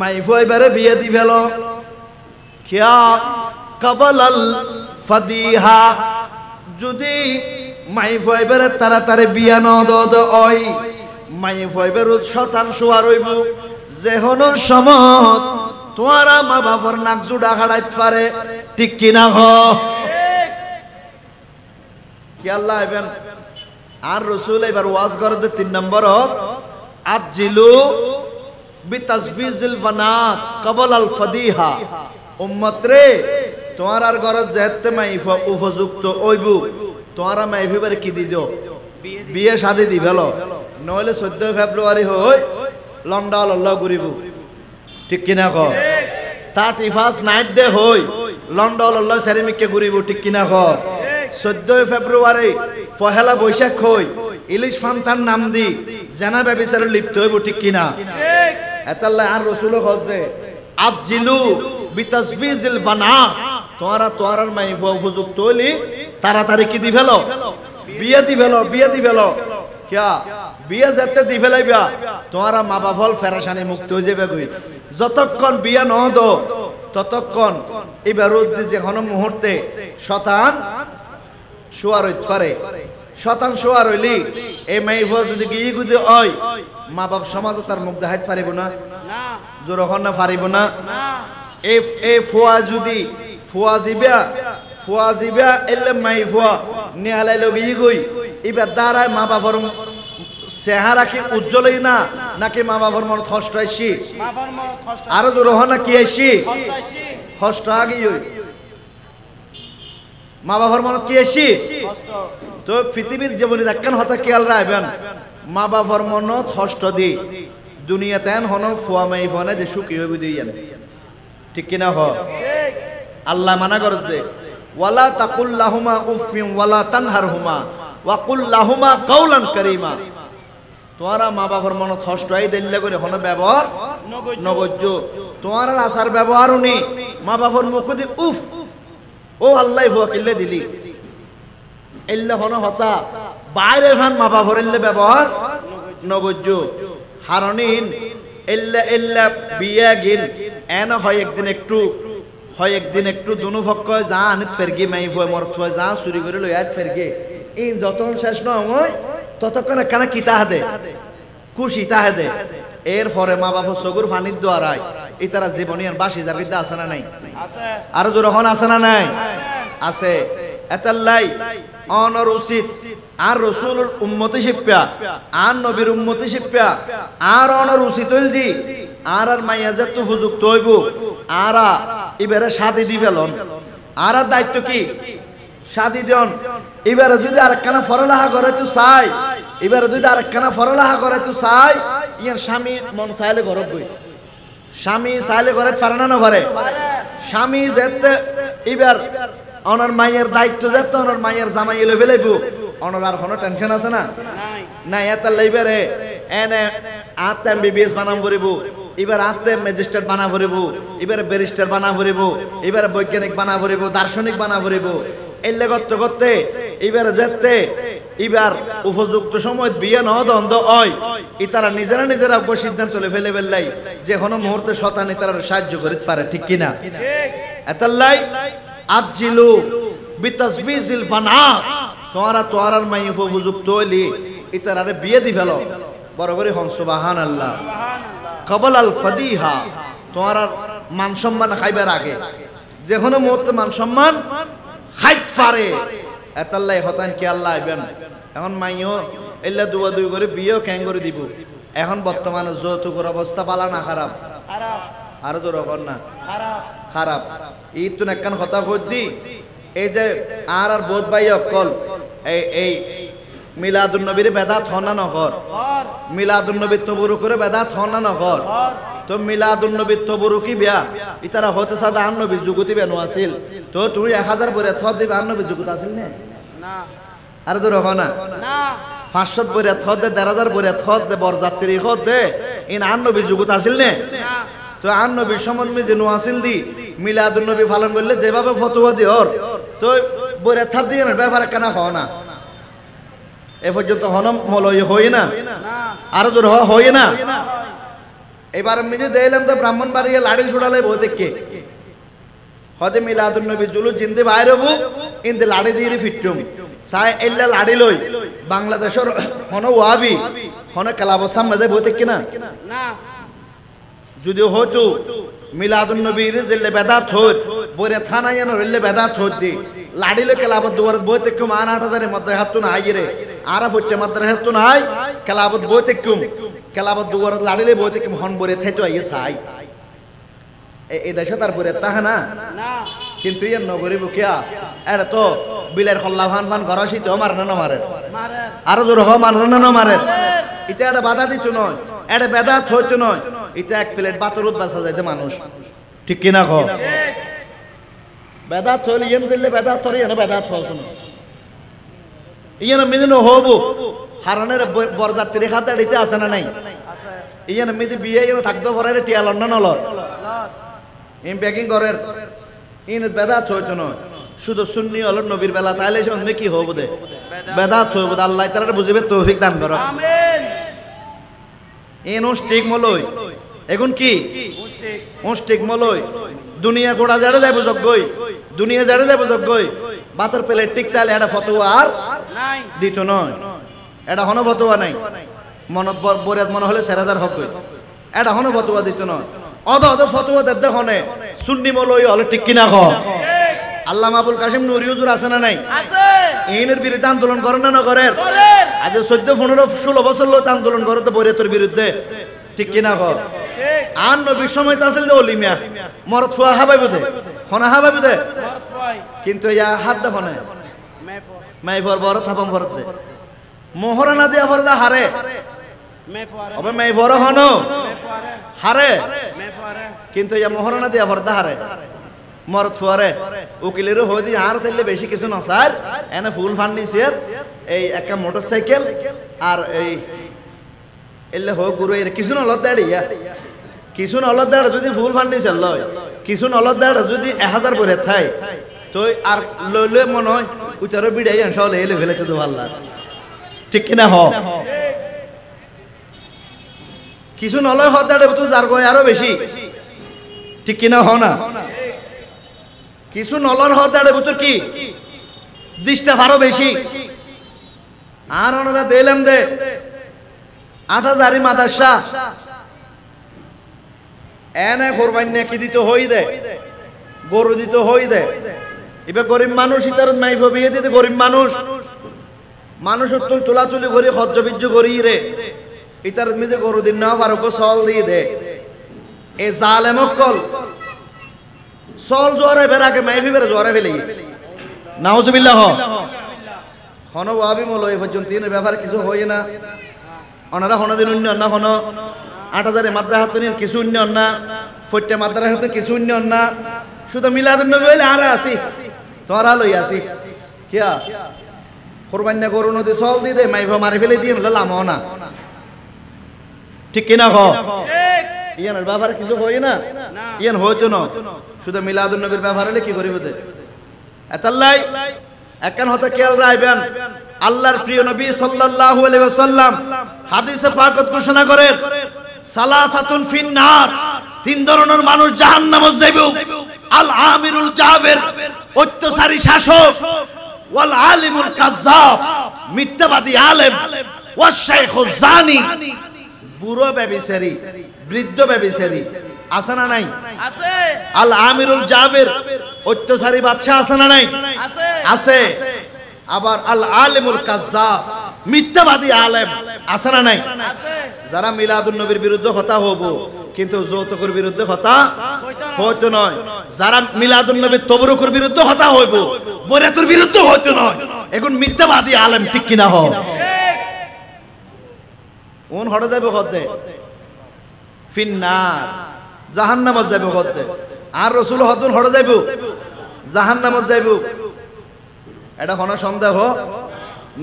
Speaker 1: মাইফা এবারে বিয়ে দি ফেল কিয়া কাবালাল ফাদিহা যদি মাই ফাইবারে তাড়াতাড়ি বিয়া ন দ ওই মাই ফাইবার শতাংশ আর হইব যে হন সমত তোরা মা বাবার নাক জুড়া হারাইতে পারে ঠিক কিনা হ কি আল্লাহ এবেন আর রাসূল এবার ওয়াজ করে 3 নম্বর আজ্জিলু বিতাজবিজিল বানাত ক্বাবলা আল ফাদিহা উম্মত রে তোমার আর ঘর যেতে মাইফা উপযুক্ত হইব তোমরা মাইফিবারে কি দি দিও বিয়ে শাদী দি ফেলো নইলে 14 ফেব্রুয়ারি হই লন্ডন আল্লাহ ঘুরিব ঠিক কিনা ক 31 নাইট ডে হই লন্ডন আল্লাহ সেরেমিকে ঘুরিব ঠিক কিনা ক 14 ফেব্রুয়ারি পহেলা বৈশাখ হই ইলিশ ফান্তার নাম দি জানা ব্যভিচারে লিপ্ত হইব ঠিক কিনা
Speaker 2: ঠিক
Speaker 1: এতাল্লাহ আর রাসূল হজে আজ্জিলু বিতাজবিজিল বানা তোমরা মাইফা উপযুক্ত হইলি তাড়াতাড়ি কি দি ফেলো বিয়ে দি ফেলো কিয়া বিয়ে যেতে দি ফেলাইবা তোমরা মা বাপল ফেরাসানি মুক্ত হয়ে যাবে কই যতক্ষণ বিয়ে ন দো ততক্ষণ এবার যে কোনো মুহূর্তে শতান শোয়ার হইতে পারে শতান শোয়ার হইলি এই মাইফা যদি গিয়ে গুদি হয় মা বাপ সমাজ তার মুখ দেখাইতে পারিব না
Speaker 2: না
Speaker 1: জোরখন না পারিব না
Speaker 2: না
Speaker 1: এ ফুয়া যদি ফুয়া জিবা এলে মাই ফুয়া নিহালাই লগি গই এবার দাঁড়ায় মা বাবার চেহারা কি উজ্জ্বলই না নাকি মা বাবার মনে কষ্ট আইছি
Speaker 2: মা বাবার মনে কষ্ট
Speaker 1: আরো জোর হ না কি আইছি
Speaker 2: কষ্ট আইছি
Speaker 1: কষ্ট আগেই হই মা বাবার মনে কি আইছি
Speaker 2: কষ্ট
Speaker 1: তো পৃথিবীর জীবনে দেখেন হতা খেয়াল রাখবেন মা বাবার মনে কষ্ট দি দুনিয়াতে হন ফুয়া মাই ফনে যে সুখী হইব দিয়েন ঠিক কিনা হ
Speaker 2: ঠিক
Speaker 1: আল্লাহ মানা করছে ওয়ালা তাকুল্লাহুমা উফিন ওয়ালা তানহারহুমা ওয়াকুল্লাহুমা কাওলান কারীমা তোমারা মা বাবার মনে কষ্ট আই দিল্লে করে হন ব্যবহার নগজ্য তোমার আসার ব্যবহারও নেই মা বাবার মুখ দি উফ ও আল্লাহ ভুয়া কিল্লে দিলি এল্লে হন হতা বাইরে ভান মা বাবার এল্লে ব্যবহার নগজ্য হারনিন এল্লে এল্লে বিয়া গিন এন হয় একদিন একটু দুনু পক্ষ যা আনিত ফেরগি মাই ভয় মরত হয় যা চুরি করে লই আইত ফেরগে ইন যতক্ষণ শেষ নয় ততক্ষণ একখানা কিতা হাদে খুশি তাহেদে এরপরে মা বাবা চকুর পানির দোয়ারায় ইতারা জীবনী বাসি যাবিদ্যা আছে না নাই
Speaker 2: আছে
Speaker 1: আরো যখন আছে না নাই আছে এতাল্লাই অনর উচিত আর রসুলের উম্মতি শিপ্যা আর নবীর উম্মতি শিপ্যা আর অনর উচিত হইলদি আর মাইয়া যে তো হুজুক্ত হইব আর এবারে শাদি দিবেলন আর দায়িত্ব কি শাদি দিন এবারে যদি আরেকখানা ফরলাহা করে তো চাই এবারে যদি আরেকখানা ফরলাহা করে তো চাই ইয়ার স্বামী মন চাইলে ঘরত বই স্বামী চাইলে ঘরে পারে না ঘরে স্বামী যেতে এবার অনার মায়ের দায়িত্ব যেতে অনার মায়ের জামাই এলে ফেলাইব অনার আর কোনো টেনশন আছে না
Speaker 2: নাই
Speaker 1: না এত লাইবারে এনে আত্ম এমবিবিএস বানাম করিব এবার আত্ম ম্যাজিস্ট্রেট বানা করিব এবারে ব্যারিস্টার বানা করিব এবারে বৈজ্ঞানিক বানা করিব দার্শনিক বানা করিব এলে করতে করতে এবারে যেতে এবার উপযুক্ত সময় বিয়ে নন্দ হয় ইতারা নিজেরা সিদ্ধান্ত ফেলে ফেললাই যে কোনো মুহূর্তে শতানি তারা সাহায্য করতে পারে ঠিক কিনা
Speaker 2: ঠিক
Speaker 1: এতাল্লাই আবজিলু বিতাসবিজিল বানাত তোয়ার মাই উপযুক্ত হইলি ইতারারে বিয়ে দি ফেলো বড় করে হন সুবহানাল্লাহ
Speaker 2: সুবহানাল্লাহ
Speaker 1: কবল আল ফাদিহা তোমার মান সম্মান খাইবার আগে যে কোনো মুহূর্তে মান সম্মান খাইত পারে এতাল্লাই হতান কি আল্লাহ আইবেন এখন মাইও এল্লা দুয়া দুই করে বিয়েও ক্যাং করে দিব এখন বর্তমানে যৌতুকের অবস্থা পালা না খারাপ
Speaker 2: খারাপ
Speaker 1: আরো জোর কর না
Speaker 2: খারাপ
Speaker 1: খারাপ ঈদ তো একখান কথা কই এই যে আর বোধ ভাই অকল এই মিলাদুন নবীর বেদাত হনা নগর
Speaker 2: ঘর
Speaker 1: মিলাদুন নবীর তবরু করে বেদাত হনা নগর
Speaker 2: ঘর
Speaker 1: তো মিলাদুন নবীর তবরু কি বিয়া ইতারা হতে সাদা আন নবীর যুগতি বেনো আছিল তো তুই 1000 বরে থ দিবে আন নবীর যুগত আছিল না
Speaker 2: না
Speaker 1: আর জোর হ না
Speaker 2: না
Speaker 1: 500 বরে থ দে 11000 বরে থ দে বরযাত্রী হ দে ইন আন নবীর যুগত আছিল না
Speaker 2: না
Speaker 1: তো আন নবীর সমন্বয় যে নোয়াসিল দি মিলাদুন নবী পালন করলে যেভাবে ফতোয়া দিওর তো বরে থ দিয়ে না ব্যাপার কেন হ না এ পর্যন্ত হনম মলয় হই না
Speaker 2: না
Speaker 1: আর জোর হই না এবার আমি যে দেখলাম তো ব্রাহ্মণ বাড়িয়ে লাড়ি ছুড়ালে বহুত কে হতে মিলাদুন নবী জুলু জিন্দে বাইরে হবু ইন্দে লাড়ি দিয়ে ফিটুম সাই এল্লা লাড়ি লই বাংলাদেশের হন ওয়াবি হন কালাবর সামনে যায় বহুত কে না
Speaker 2: না
Speaker 1: যদি হতো মিলাদুন নবীর জেলে বেদাত হত বরে থানা যেন রেলে বেদাত হত দি লাড়িলে কেলাবত দুয়ার বহুত একটু মান 8000 মধ্যে হাত না আই রে আরা ফুটে মাত্র হাত না আই কেলাবত বহুত একটু কেলাবত দুয়ার লাড়িলে বহুত একটু হন বরে থাইতো আইয়ে সাই এই দেশে তার বরে তাহা না
Speaker 2: না
Speaker 1: কিন্তু ইয়ার নগরী বুকিয়া এর তো বিলের খল্লা ফান ফান গরাসি তো মারে না মারে
Speaker 2: মারে
Speaker 1: আরো জোর হ মারে না মারে এটা একটা বাধা দিত নয় এটা বেদাত হইতো নয় এটা এক প্লেট বাতরুত বাসা যাইতে মানুষ ঠিক কিনা খ
Speaker 2: ঠিক
Speaker 1: বেদাত হইলে ইয়েন দিলে বেদাত ধরে এনে বেদাত হস না ইয়েন মিদিন হবু হারনের বরযাত্রী খাতে এডিতে আছে না নাই
Speaker 2: আছে
Speaker 1: ইয়েন মিদি বিয়ে ইয়েন থাকতো পরে টিয়া লন্ডন নলর
Speaker 2: লট
Speaker 1: ইন প্যাকিং করের ইন বেদাত হইতো নয় শুধু সুন্নি হল নবীর বেলা তাইলে সে অন্য কি হবো দে বেদাত হইব আল্লাহ তারা বুঝিবে তৌফিক দান করো
Speaker 2: আমিন
Speaker 1: এনো স্টিক মলই এখন কি
Speaker 2: মুস্তিক
Speaker 1: মুস্টিক মলই দুনিয়া গোড়া জাড়ে যাইব যজ্ঞই দুনিয়া জাড়ে যাইব যজ্ঞই বাতর পেলে টিক তাইলে এটা ফতোয়া আর
Speaker 2: নাই
Speaker 1: দিত নয় এটা হন ফতোয়া নাই মনত বরিয়াত মনে হলে 4000 হক এটা হন ফতোয়া দিত নয় অদ ফতোয়া দেব দেখনে সুন্নি মলই হলে ঠিক কিনা খ আল্লামা আবুল কাসিম নুরি হুজুর আছে না নাই
Speaker 2: আছে
Speaker 1: এইনের বিরুদ্ধে আন্দোলন করেন না করেন
Speaker 2: করেন
Speaker 1: আজ 14-15-16 বছর লোক আন্দোলন করে তো বরিয়তের বিরুদ্ধে, ঠিক কিনা কর?
Speaker 2: ঠিক
Speaker 1: আর নবীর সময় তো আসলে অলিমিয়া মরত ফুয়া হাবাইব দে, হনা হাবাইব দে,
Speaker 2: মরত ভাই
Speaker 1: কিন্তু ইয়া হাত দে হনে
Speaker 2: মেফো
Speaker 1: মাই ভর বড় থাপাম ভরত দে মোহরা না দিয়া ভরদা হারে
Speaker 2: মেফো আরে
Speaker 1: অবে মাই ভর হনো
Speaker 2: মেফো আরে
Speaker 1: হারে,
Speaker 2: মেফো আরে
Speaker 1: কিন্তু ইয়া মোহরা না দিয়া ভরদা হারে মরত ফুয়ারে উকিলেরও হয়ে দিয়ে আর তাইলে বেশি কিছু না স্যার, এনে ফুল ফার্নিচার এই একটা মোটরসাইকেল আর এই এলে হোক গুরু এর কিছু নলত দেড় ইয়া কিছু নলত দেড় যদি ফুল ফার্নিচার লয়, কিছু নলত দেড় যদি 1000 করে থাই তো আর লইলে মনে হয় উচারো বিড়াই সলে এলে ফেলে তো ভালো লাগে, ঠিক কিনা হ? কিছু নলয় হত দেড় তো যার কয় আরো বেশি, ঠিক কিনা হ না? কিছু নলর হত দেড় বুতর কি দিশটা আরো বেশি। আর ওনারা দিলাম দে 8000 মাদ্রাসা এনে কোরবানি কি দিতে হই দে, গরু দিতে হই দে, এবার গরিব মানুষ ইতার মাইফ বিয়ে দিতে গরিব মানুষ তোলাতুলি করি হজ্জ বিজ্জ করি রে ইতার মিজে গরু দিন না পারো সল দিয়ে দে এ জালেম কল সল জোরে বেরাকে মাইফি বেরে জোরে ফেলে নাউজুবিল্লাহ হন ওয়াবি মল এই পর্যন্ত তিনের ব্যাপারে কিছু হয় না। ওনারা হন দিন উন্নয়ন না হন 8000 মাদ্রা হাত নিন কিছু উন্নয়ন না, ফট্টে মাদ্রা হাতে কিছু উন্নয়ন না, শুধু মিলাদুন্নবী হইলে আর আসি তোরা লই আসি কিয়া কোরবানি গরু নদী সল দিয়ে দে মাইফা মারি ফেলে দিয়ে হলে লামও না, ঠিক কিনা হ?
Speaker 2: ঠিক
Speaker 1: ইয়ানের ব্যাপারে কিছু হয় না, ইয়ান হইতো না, শুধু মিলাদুন্নবীর ব্যাপার হলে কি করিব দে এতাল্লাই একখান হতে খেয়াল রাখবেন। আল্লাহর প্রিয় নবী সাল্লাল্লাহু আলাইহি ওয়াসাল্লাম হাদিসে পাকত ঘোষণা করেন সালাসাতুন ফিন্নার, 3 ধরনের মানুষ জাহান্নামে যাইবে। আল আমিরুল জাবের অত্যাচারী শাসক, ওয়াল আলিমুল কাজ্জাব মিথ্যাবাদী আলেম, ওয়াশ শাইখুজ জানি বুড়ো ব্যভিচারী বৃদ্ধ ব্যভিচারী, আছে না নাই?
Speaker 2: আছে
Speaker 1: আল আমিরুল জাবের অত্যাচারী বাদশা আছে না নাই?
Speaker 2: আছে
Speaker 1: আছে। আবার আল আলিমুল কাজ্জাব মিথ্যাবাদী আলেম আছে না নাই?
Speaker 2: আছে
Speaker 1: যারা মিলাদুন নবীর বিরুদ্ধে কথা হবো কিন্তু যৌতুকের বিরুদ্ধে কথা হইতো নয়, যারা মিলাদুন নবীর তবরুকের বিরুদ্ধে কথা হইব বরিয়াতের বিরুদ্ধে হইতো নয়, এখন মিথ্যাবাদী আলেম, ঠিক কিনা হ? উন হড়ে যাবে হতে ফিন্নার জাহান্নামত যাবে হতে, আর রাসূল হতুন হড়ে যাইব জাহান্নামত যাইব, এটা কোনো সন্দেহ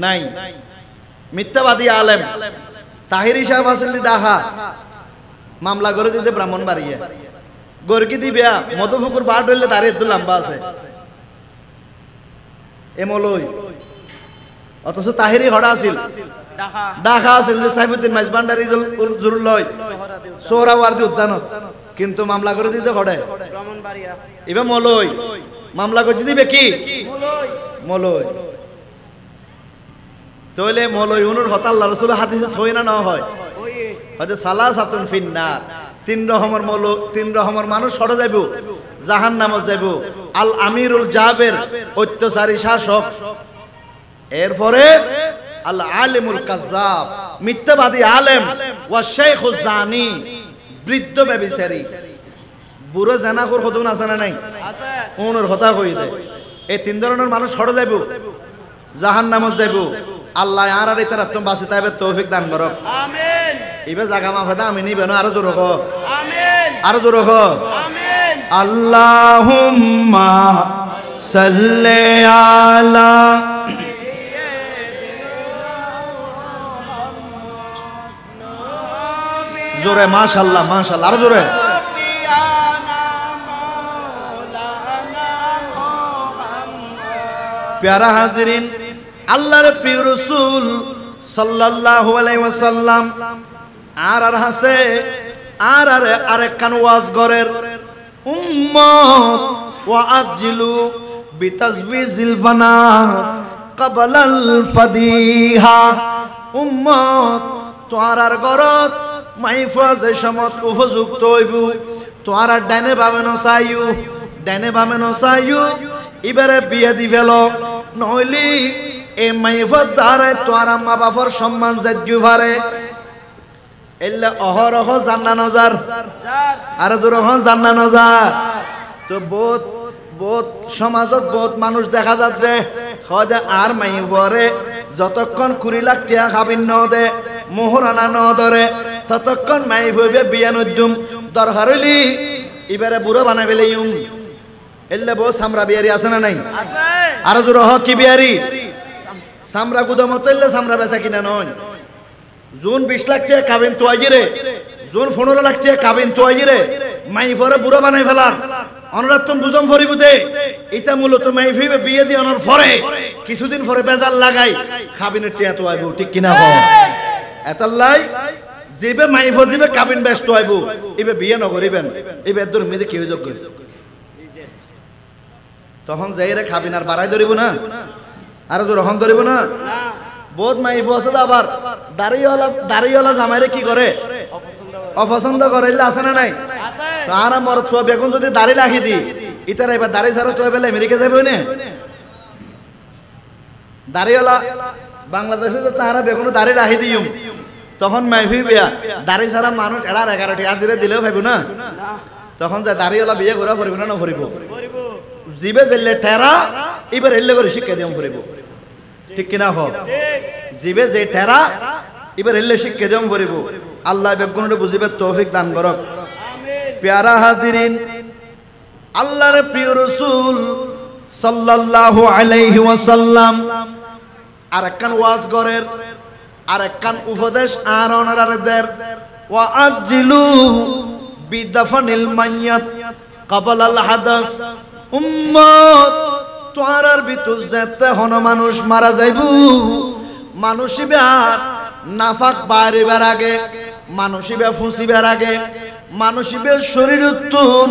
Speaker 1: নাই। মিথ্যাবাদী আলেম তাহিরি সাহেব আসেন ডাহা মামলা করে দিতে ব্রাহ্মণ বাড়িয়ে গরকি দিবিয়া মধুপুকুর বাট হইলে দাঁড়িয়ে একটু লম্বা আছে এমলই, অথচ তাহিরি হড়া আছিল ডাহা আছিল যে সাইফুদ্দিন মাইজবান্ডারি জরুর লয় সোহরাওয়ার্দি উদ্যানত, কিন্তু মামলা করে দিতে হড়ে এবার মলই মামলা করে দিবে কি মলই, তাহলে মলই উনুর হতা আল্লাহ রাসূল হাদিসে থই না হয় হয়তো সালাসাতুন ফিন্নার, 3 রকমের মৌল 3 রকমের মানুষ সরে যাইব জাহান্নামে যাইব। আল আমিরুল জাবের অত্যাচারী শাসক, এরপরে আল আলিমুল কাজ্জাব মিথ্যাবাদী আলেম, ওয়া শাইখুজ জানি বৃদ্ধ ব্যভিচারী বুড়ো জানাকুর হতুন আছে না নাই? ওনার হতা কই দে এই 3 ধরনের মানুষ সরে যাইব জাহান্নামে যাইব। আল্লাহ আর আর ইতার আত্ম বাসি তাইবে তৌফিক দান করক আমিন। ইবে জায়গা মাফাদা আমি নিবে না, আরো জোরে কও আমিন, আরো জোরে কও আমিন। আল্লাহুম্মা সাল্লি আলা জোরে মাশাআল্লাহ মাশাআল্লাহ, আরো জোরে প্যারা হাজিরিন, আল্লাহর প্রিয় রাসূল সাল্লাল্লাহু আলাইহি ওয়াসাল্লাম আর হাসে আর আরেক কান ওয়াজ গরের উম্মত ওয়া আজলু বিতাজবিজিল বানাত ক্বাবলাল ফাদিহা, উম্মত তোয়ার গরত মাইফাজে সমত উপযুক্ত হইব, তোয়ার ডানে বামে নসাইউ ডানে বামে নসাইউ এবারে বিয়ে দিবেল, নইলি এই মাইফর দ্বারা তোর মা বাবার সম্মান যাজ্ঞু পারে এলে অহরহ জান্না নজার আর যখন জান্না নজার তো বহুত সমাজত বহুত মানুষ দেখা যাচ্ছে হদে আর মাইফরে যতক্ষণ 20 লাখ টাকা খাবিন ন দে মোহরানা ন ধরে ততক্ষণ মাইফ হইবে বিয়ান উদ্যম দরকার হইলি এবারে বুড়ো বানাই ফেলে এলে বউ সামরা বিয়ারি আছে না নাই আর জোর হ কি বিয়ারি সামরা গুদামত এলে সামরা বেচা কিনা নয় জুন 20 লাখ টাকা কাবিন তো আইরে জুন 15 লাখ টাকা কাবিন তো আইরে মাইফরে বুড়ো বানাই ফেলার অনরাতন বুজম ফরিব দে এটা মূলত মাইফিবে বিয়ে দিয়ে অনর ফরে কিছুদিন পরে বেজাল লাগাই কাবিনের টিয়া তো আইবো ঠিক কিনা হ এতাল্লাই যেবে মাইফ দিবে কাবিন ব্যস্ত আইব এবে বিয়ে নগরিবেন এবে এদর মেদে কি হয়ে যোগ্য তখন যাইরে খাবিন আর বাড়াই ধরিব না আর তো রহম ধরিব না বহুত মাইফ আছে আবার দাড়িওয়ালা জামাইরে কি করে অপছন্দ করে আছে না নাই তো আর মর ছোয়া বেগুন যদি দাড়ি রাখি দি ইতারা এবার দাড়ি ছাড়া তো এবার আমেরিকা যাবে না দাড়িওয়ালা বাংলাদেশে তো তারা বেগুন দাড়ি রাখি দিম তখন মাইফি বিয়া দাড়ি ছাড়া মানুষ 11:30 আজিরে দিলেও ভাইব না তখন যায় দাড়িওয়ালা বিয়ে ঘোরা ফুরিব না ফুরিব জিবে জেলে ঠেরা এবার এলে করে শিক্ষা দিম ফুরিব ঠিক কিনা হোক জিবে যে ঠেরা এবার এলে শিক্ষা দিম ফুরিব আল্লাহ বেগুনটা বুঝিবে তৌফিক দান করক প্যারা হাজিরিন আল্লাহর প্রিয় রাসূল সাল্লাল্লাহু আলাইহি ওয়াসাল্লাম আরেকখান ওয়াজ করের আরেকখান উপদেশ আর ওনারদের ওয়া আজ্জিলু বিদাফনিল মাইয়াত ক্বাবলা আল হাদাস উম্মত তোয়ারার ভিতর যেতে হন মানুষ মারা যাইব মানুষিবে আর নাফাক বাইরেবার আগে মানুষিবে ফুসিবার আগে মানুষিবে শরীর উত্তুন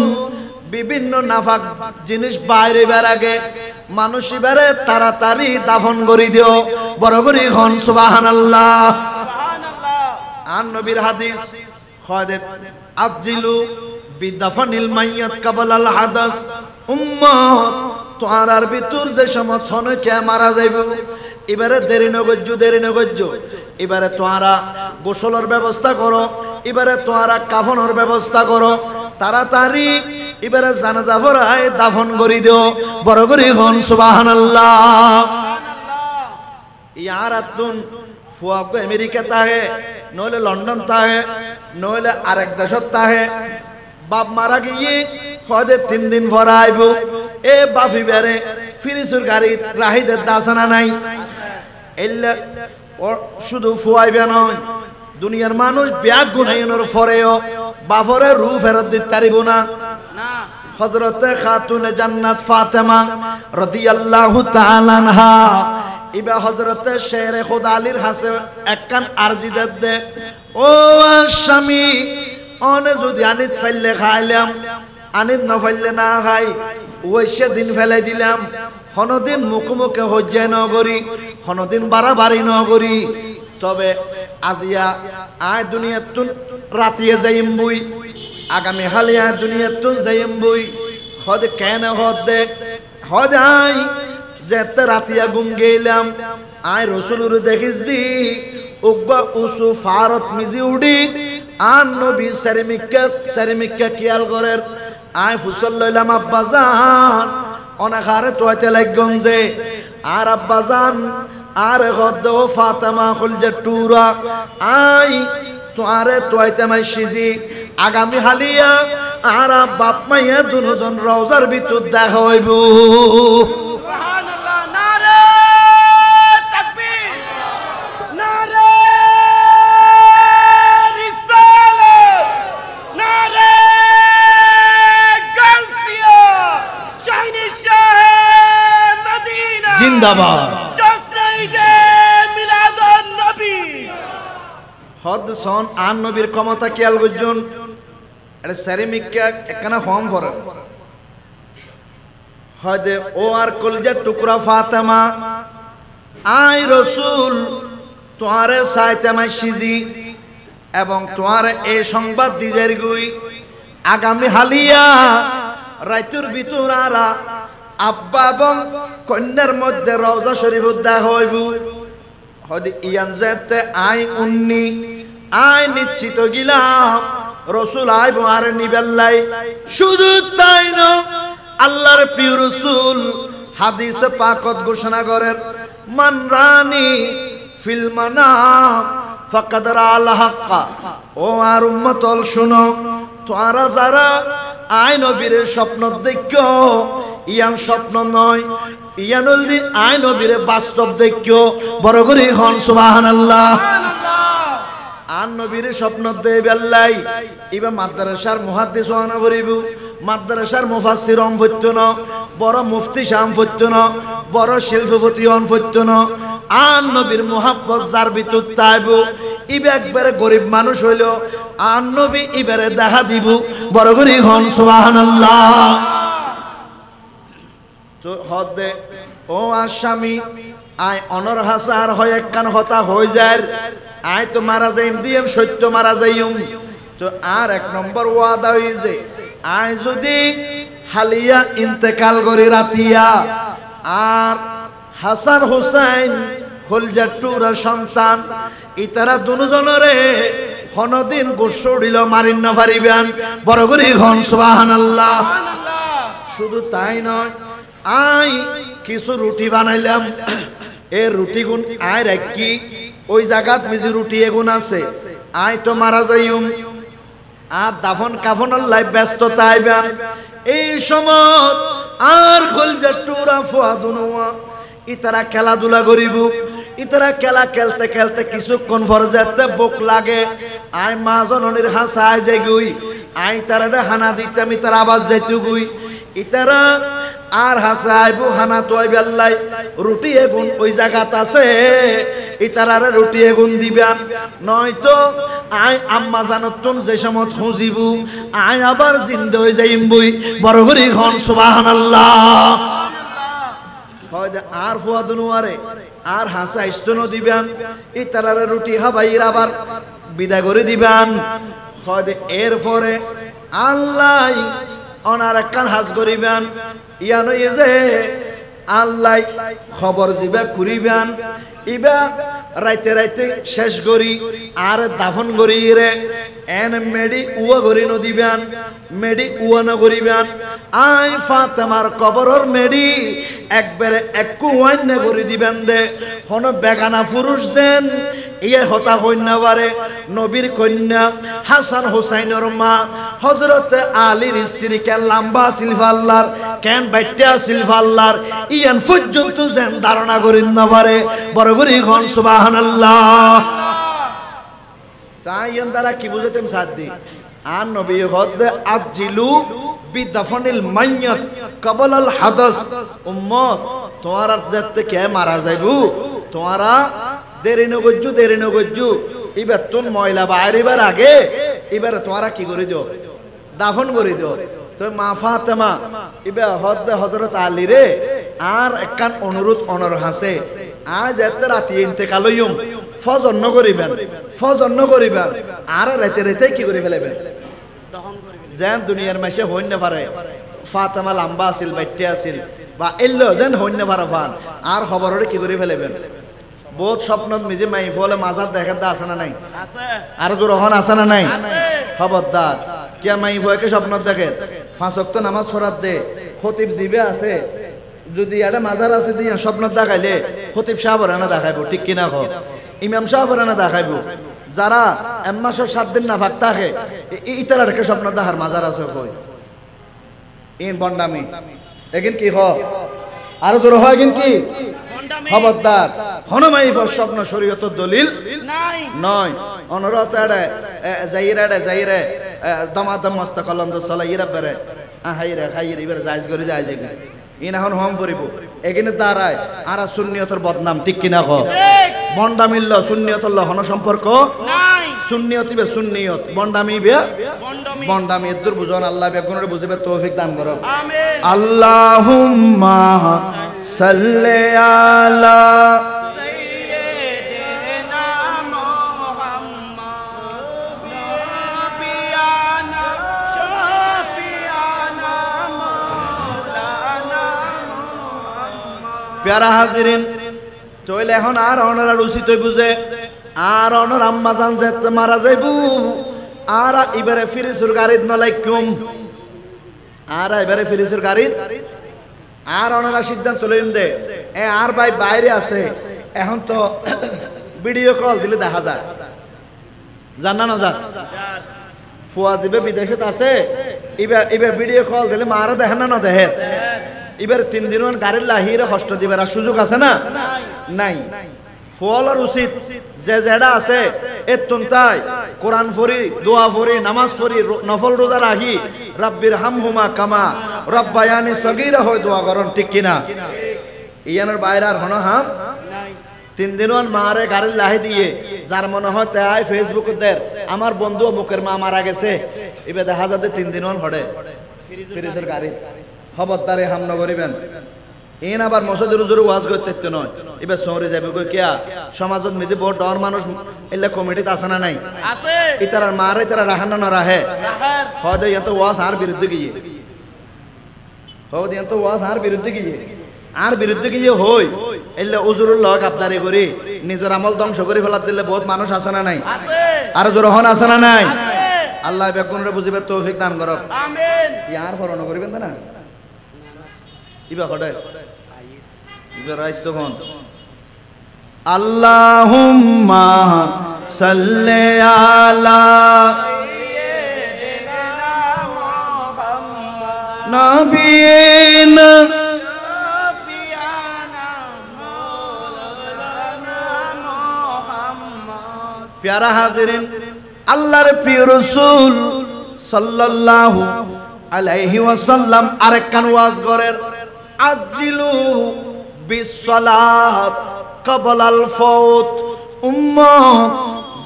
Speaker 1: বিভিন্ন নাফাক জিনিস বাইরেবার আগে মানুষিবারে তাড়াতাড়ি দাফন করি দিও বড় করি হন সুবহানাল্লাহ আর নবীর হাদিস খাদেত আজ্জিলু বিদাফনিল মাইয়াত ক্বাবলা আল হাদাস উম্মত তোয়ারার ভিতর যে সমথন কে মারা যাইব এবারে দেরি নগজ্য এবারে তোয়ারা গোসলের ব্যবস্থা করো এবারে তোয়ারা কাফনের ব্যবস্থা করো তাড়াতাড়ি এবারে জানাজা পড়ায় দাফন করি দিও বড় করি হন সুবহানাল্লাহ ইয়ার আতুন ফুয়াক আমেরিকা তাহে নইলে লন্ডন তাহে নইলে আরেক দেশত তাহে বাপ মারা গিয়ে হদে 3 দিন পর আইব এ বাফি বেরে ফিরিসুর গাড়ি রাহিদের দাসানা নাই এল্লা শুধু ফুয়াইবে নয় দুনিয়ার মানুষ ব্যাগ গুনাইনোর পরেও বাফরে রূহ ফেরত দিতে পারিব না হযরতে খাতুনে জান্নাত ফাতেমা রাদিয়াল্লাহু তাআলা আনহা ইবা হযরতে শেরে খোদা আলীর হাসে একখান আরজি দে ও স্বামী অনে যদি আনিত ফাইলে খাইলাম আনিত না ফাইলে না খাই ওই সেদিন ফেলাই দিলাম হনদিন মুখে হজ্জায় নগরী হনদিন বাড়াবাড়ি নগরী তবে আজিয়া আয় দুনিয়াতুন রাতিয়ে যাইম বুই আগামী হালিয়া দুনিয়াতুন যাইম বুই হদ কেন হদ আই যেতে রাতিয়া গুম গেলাম আয় রসুলুর দেখিছি উগ্বা উসু ফারত মিজি উডি আর নবী সারিমিকা কিয়াল করের আয় ফুসল লইলাম আব্বাজান অনাখারে তোয়াতে লাগগম যে আর আব্বাজান আর গদ্দ ফাতেমা খুলজে টুরা আই তোয়ারে তোয়াইতে মাইছিজি আগামী হালিয়া আর বাপ মাইয়া দুজন রওজার ভিতর দেখা হইব
Speaker 2: সুবহানাল্লাহ নারে তাকবীর নারে রিসালাত নারে গাউসিয়া শাহিন শাহ মদিনা
Speaker 1: জিন্দাবাদ
Speaker 2: জশ্নে মিলাদুন নবী
Speaker 1: হদ সন আন নবীর ক্ষমতা খেয়াল করজন আরে সেরেমিকা একখানা ফর্ম ফরে হদে ও আর কলজার টুকরা ফাতেমা আই রসুল তোয়ারে সাইতেমাই সিজি এবং তোয়ারে এই সংবাদ দিজের গুই আগামী হালিয়া রাইতুর ভিতর আরা আব্বা এবং কন্যার মধ্যে রওজা শরীফ দেখা হইব হদি ইয়ান যেতে আই উন্নি আই নিশ্চিত গিলাম রসুল আইব আর নিবেল্লাই শুধু তাই না আল্লাহর প্রিয় রসুল হাদিসে পাকত ঘোষণা করেন মান রানি ফিল মানাম ফাকাদ রাআল হাক্কা ও আর উম্মতল শুনো তোরা যারা আই নবীর স্বপ্ন দেখো ইয়ান স্বপ্ন নয় ইয়ান হলদি আই নবীর বাস্তব দেখো বড় করে হন সুবহানাল্লাহ আর নবীর স্বপ্ন দেই বেল্লাই ইবা মাদ্রাসার মুহাদ্দিস ওয়ানা করিব মাদ্রাসার মুফাসসির অন ফত্যন বড় মুফতি শাম ফত্যন বড় শিল্পপতি অন ফত্যন আর নবীর মুহাব্বত যার ভিতর তাইব ইবা একবারে গরিব মানুষ হইল আর নবী ইবারে দেখা দিব বড় করে হন সুবহানাল্লাহ তো হদে ও আসামি আই অনর হাসার হয় একখান হতা হয়ে যায় আই তো মারা যাইম দিয়েম সত্য মারা যাইম তো আর এক নম্বর ওয়াদা হইছে আই যদি হালিয়া ইন্তেকাল করি রাতিয়া আর হাসান হুসাইন হলজাট্টুর সন্তান ইতারা দুজনরে হনদিন গোসড়িল মারিন না পারিবেন বড় করে ঘন সুবহানাল্লাহ শুধু তাই নয় আই কিছু রুটি বানাইলাম এর রুটি গুণ আয় রাখি ওই জায়গাত মিজি রুটি এগুন আছে আয় তো মারা যাইম আর দাফন কাফনের লাই ব্যস্ততা আইবেন এই সময় আর খলজাট্টুরা ফুয়াদুনওয়া ইতারা খেলাধুলা করিব ইতারা খেলা খেলতে খেলতে কিছুক্ষণ পরে যেতে বুক লাগে আয় মা জননীর হাসায় যে গুই আই তারা হানা দিতে আমি তার আওয়াজ যাইতে গুই ইতারা আর হাসাইবু হানা তোই বেল্লাই রুটি এগুন ওই জায়গাত আছে ইতারারে রুটি এগুন দিবেন নয়তো আয় আম্মা জানতুম যে সময় খুঁজিবু আয় আবার জিন্দা হয়ে যাইম বই বড় করে হন সুবহানাল্লাহ হয় আর ফুয়াদুনুয়ারে আর হাসা ইস্তন দিবেন ইতারারে রুটি হাবাইর আবার বিদায় করে দিবেন হয় এরপরে আল্লাহ অনার একখান হাজ করিবেন ইয়ানো যে আল্লাহ খবর দিবে করিবেন ইবা রাইতে রাইতে শেষ করি আর দাফন করি রে এন মেডি উয়া করি নদিবেন মেডি উয়া না করিবেন আই ফাতেমার কবরর মেডি একবারে একু ওয়াইন করে দিবেন দে হন বেগানা পুরুষ যেন ইয়ে হতা কন্যাবারে নবীর কন্যা হাসান হুসাইনের মা হযরতে আলীর স্ত্রী কেন লম্বা সিলভাল্লার কেন বাইটা সিলভাল্লার ইয়ান পর্যন্ত যেন ধারণা করেন না পারে বড় করে ঘন সুবহানাল্লাহ তাই ইয়ান দ্বারা কি বুঝাতেম সাদি আর নবী হদ আজিলু বিদাফনিল মাইয়াত ক্বাবলাল হাদাস উম্মত তোমার যাতে কে মারা যাইবু তোমারা দেরি নগজ্জু এবার তুন ময়লা বাইরিবার আগে এবার তোমরা কি করে দিও দাফন করে দিও তো মা ফাতেমা এবার হদ হযরত আলী রে আর একখান অনুরোধ অনর হাসে আজ এত রাতি ইন্তেকাল হইম ফজর ন করিবেন আর রাতে রাতে কি করে ফেলবেন যেন দুনিয়ার মাসে হইন না পারে ফাতেমা লম্বা আছিল বাইটে আছিল বা এল্লো যেন হইন না পারে ফান আর খবরে কি করে ফেলবেন বহুত স্বপ্নত মিজে মাই ফলে মাজার দেখেন তা আছে না নাই আর জোর হন আছে না নাই খবরদার কে মাই ফয়কে স্বপ্নত দেখেন 5 ওয়াক্ত নামাজ পড়াত দে খতিব জিবে আছে যদি এটা মাজার আছে দিয়া স্বপ্নত দেখাইলে খতিব সাহেবরা না দেখাইবো ঠিক কিনা কো ইমাম সাহেবরা না দেখাইবো যারা এম্মাসের 7 দিন না ফাক থাকে ইতারাকে স্বপ্ন দেখার মাজার আছে কই ইন বন্ডামি এগিন কি হ আর জোর হয় কিন কি খবরদার হনমাই স্বপ্ন শরীয়তের দলিল নয় অনুরোধ যাইরে দমাদম মস্ত কলম চলাইরা বেড়ে হাইরে খাইরে এবার জায়জ করে যায় যে ইন এখন হম করিব এখানে দাঁড়ায় আর সুন্নিয়তের বদনাম ঠিক কিনা ক বন্ডামিল্ল সুন্নিয়তর হন সম্পর্ক সুন্নিয়ত বে সুন্নিয়ত বন্ডামি বে বন্ডামি এদুর বুঝন আল্লাহ বেগুনের বুঝিবে তৌফিক দান করো আমিন আল্লাহুম্মা সাল্লি আলা সাইয়্যিদিনা মুহাম্মদ নবিয়ানা শাফিয়ানা মাওলানা প্যারা হাজিরিন তইলে এখন আর অনরা রুচি তৈ বুঝে আর অনর আম্মা জান যেতে মারা যাইবু আর এবারে ফিরিসুর গাড়িত মালাইকুম আর এবারে ফিরিসুর গাড়িত আর অনরা সিদ্ধান্ত লইম দে এ আর ভাই বাইরে আছে এখন তো ভিডিও কল দিলে দেখা যায় জানা না যা ফুয়া যাবে বিদেশত আছে এবার ভিডিও কল দিলে মারা দেখে না দেখে এবার 3 দিন গাড়ির লাহিরে কষ্ট দিবার সুযোগ আছে না নাই ফলার উচিত যে যেটা আছে এতুন তাই কোরআন পড়ি দোয়া পড়ি নামাজ পড়ি নফল রোজা রাখি রাব্বির হামহুমা কামা রব্বায়ানি সগীরা হয় দোয়া করন ঠিক কিনা ইয়ানোর বাইরে আর হনো হাম 3 দিন মারে গাড়ির লাহি দিয়ে যার মনে হয় তাই ফেসবুক দের আমার বন্ধু মুখের মা মারা গেছে এবার দেখা যাতে 3 দিন হড়ে ফ্রিজের গাড়ি খবরদারে হাম নগরিবেন এন আবার মসজিদের হুজুর ওয়াজ করতে নয় এবার শহরে যাবে কই কিয়া সমাজত মিদি বহুত ডর মানুষ এলা কমিটিতে আছে না নাই
Speaker 2: আছে
Speaker 1: ইতারার মারে তারা রাহানা না রাহে হদে ইয়া তো ওয়াজ আর বিরুদ্ধে গিয়ে হদে ইয়া তো ওয়াজ আর বিরুদ্ধে গিয়ে আর বিরুদ্ধে গিয়ে হই এলা হুজুরুল লক আবদারি করি নিজের আমল ধ্বংস করে ফেলা দিলে বহুত মানুষ আছে না নাই
Speaker 2: আছে
Speaker 1: আর জোরহন আছে না নাই আল্লাহ বেকুনরে বুঝিবে তৌফিক দান করক
Speaker 2: আমিন
Speaker 1: ইয়ার ফরন করিবেন না ইবা কডে ইবা রাইস তখন আল্লাহুম্মা সাল্লি আলা নবিয়িনা প্যারা হাজিরিন আল্লাহর প্রিয় রাসূল সাল্লাল্লাহু আলাইহি ওয়াসাল্লাম আরেক কান ওয়াজ করেন আজিলু বিসসালাত ক্বাবলাল ফাউত উম্মত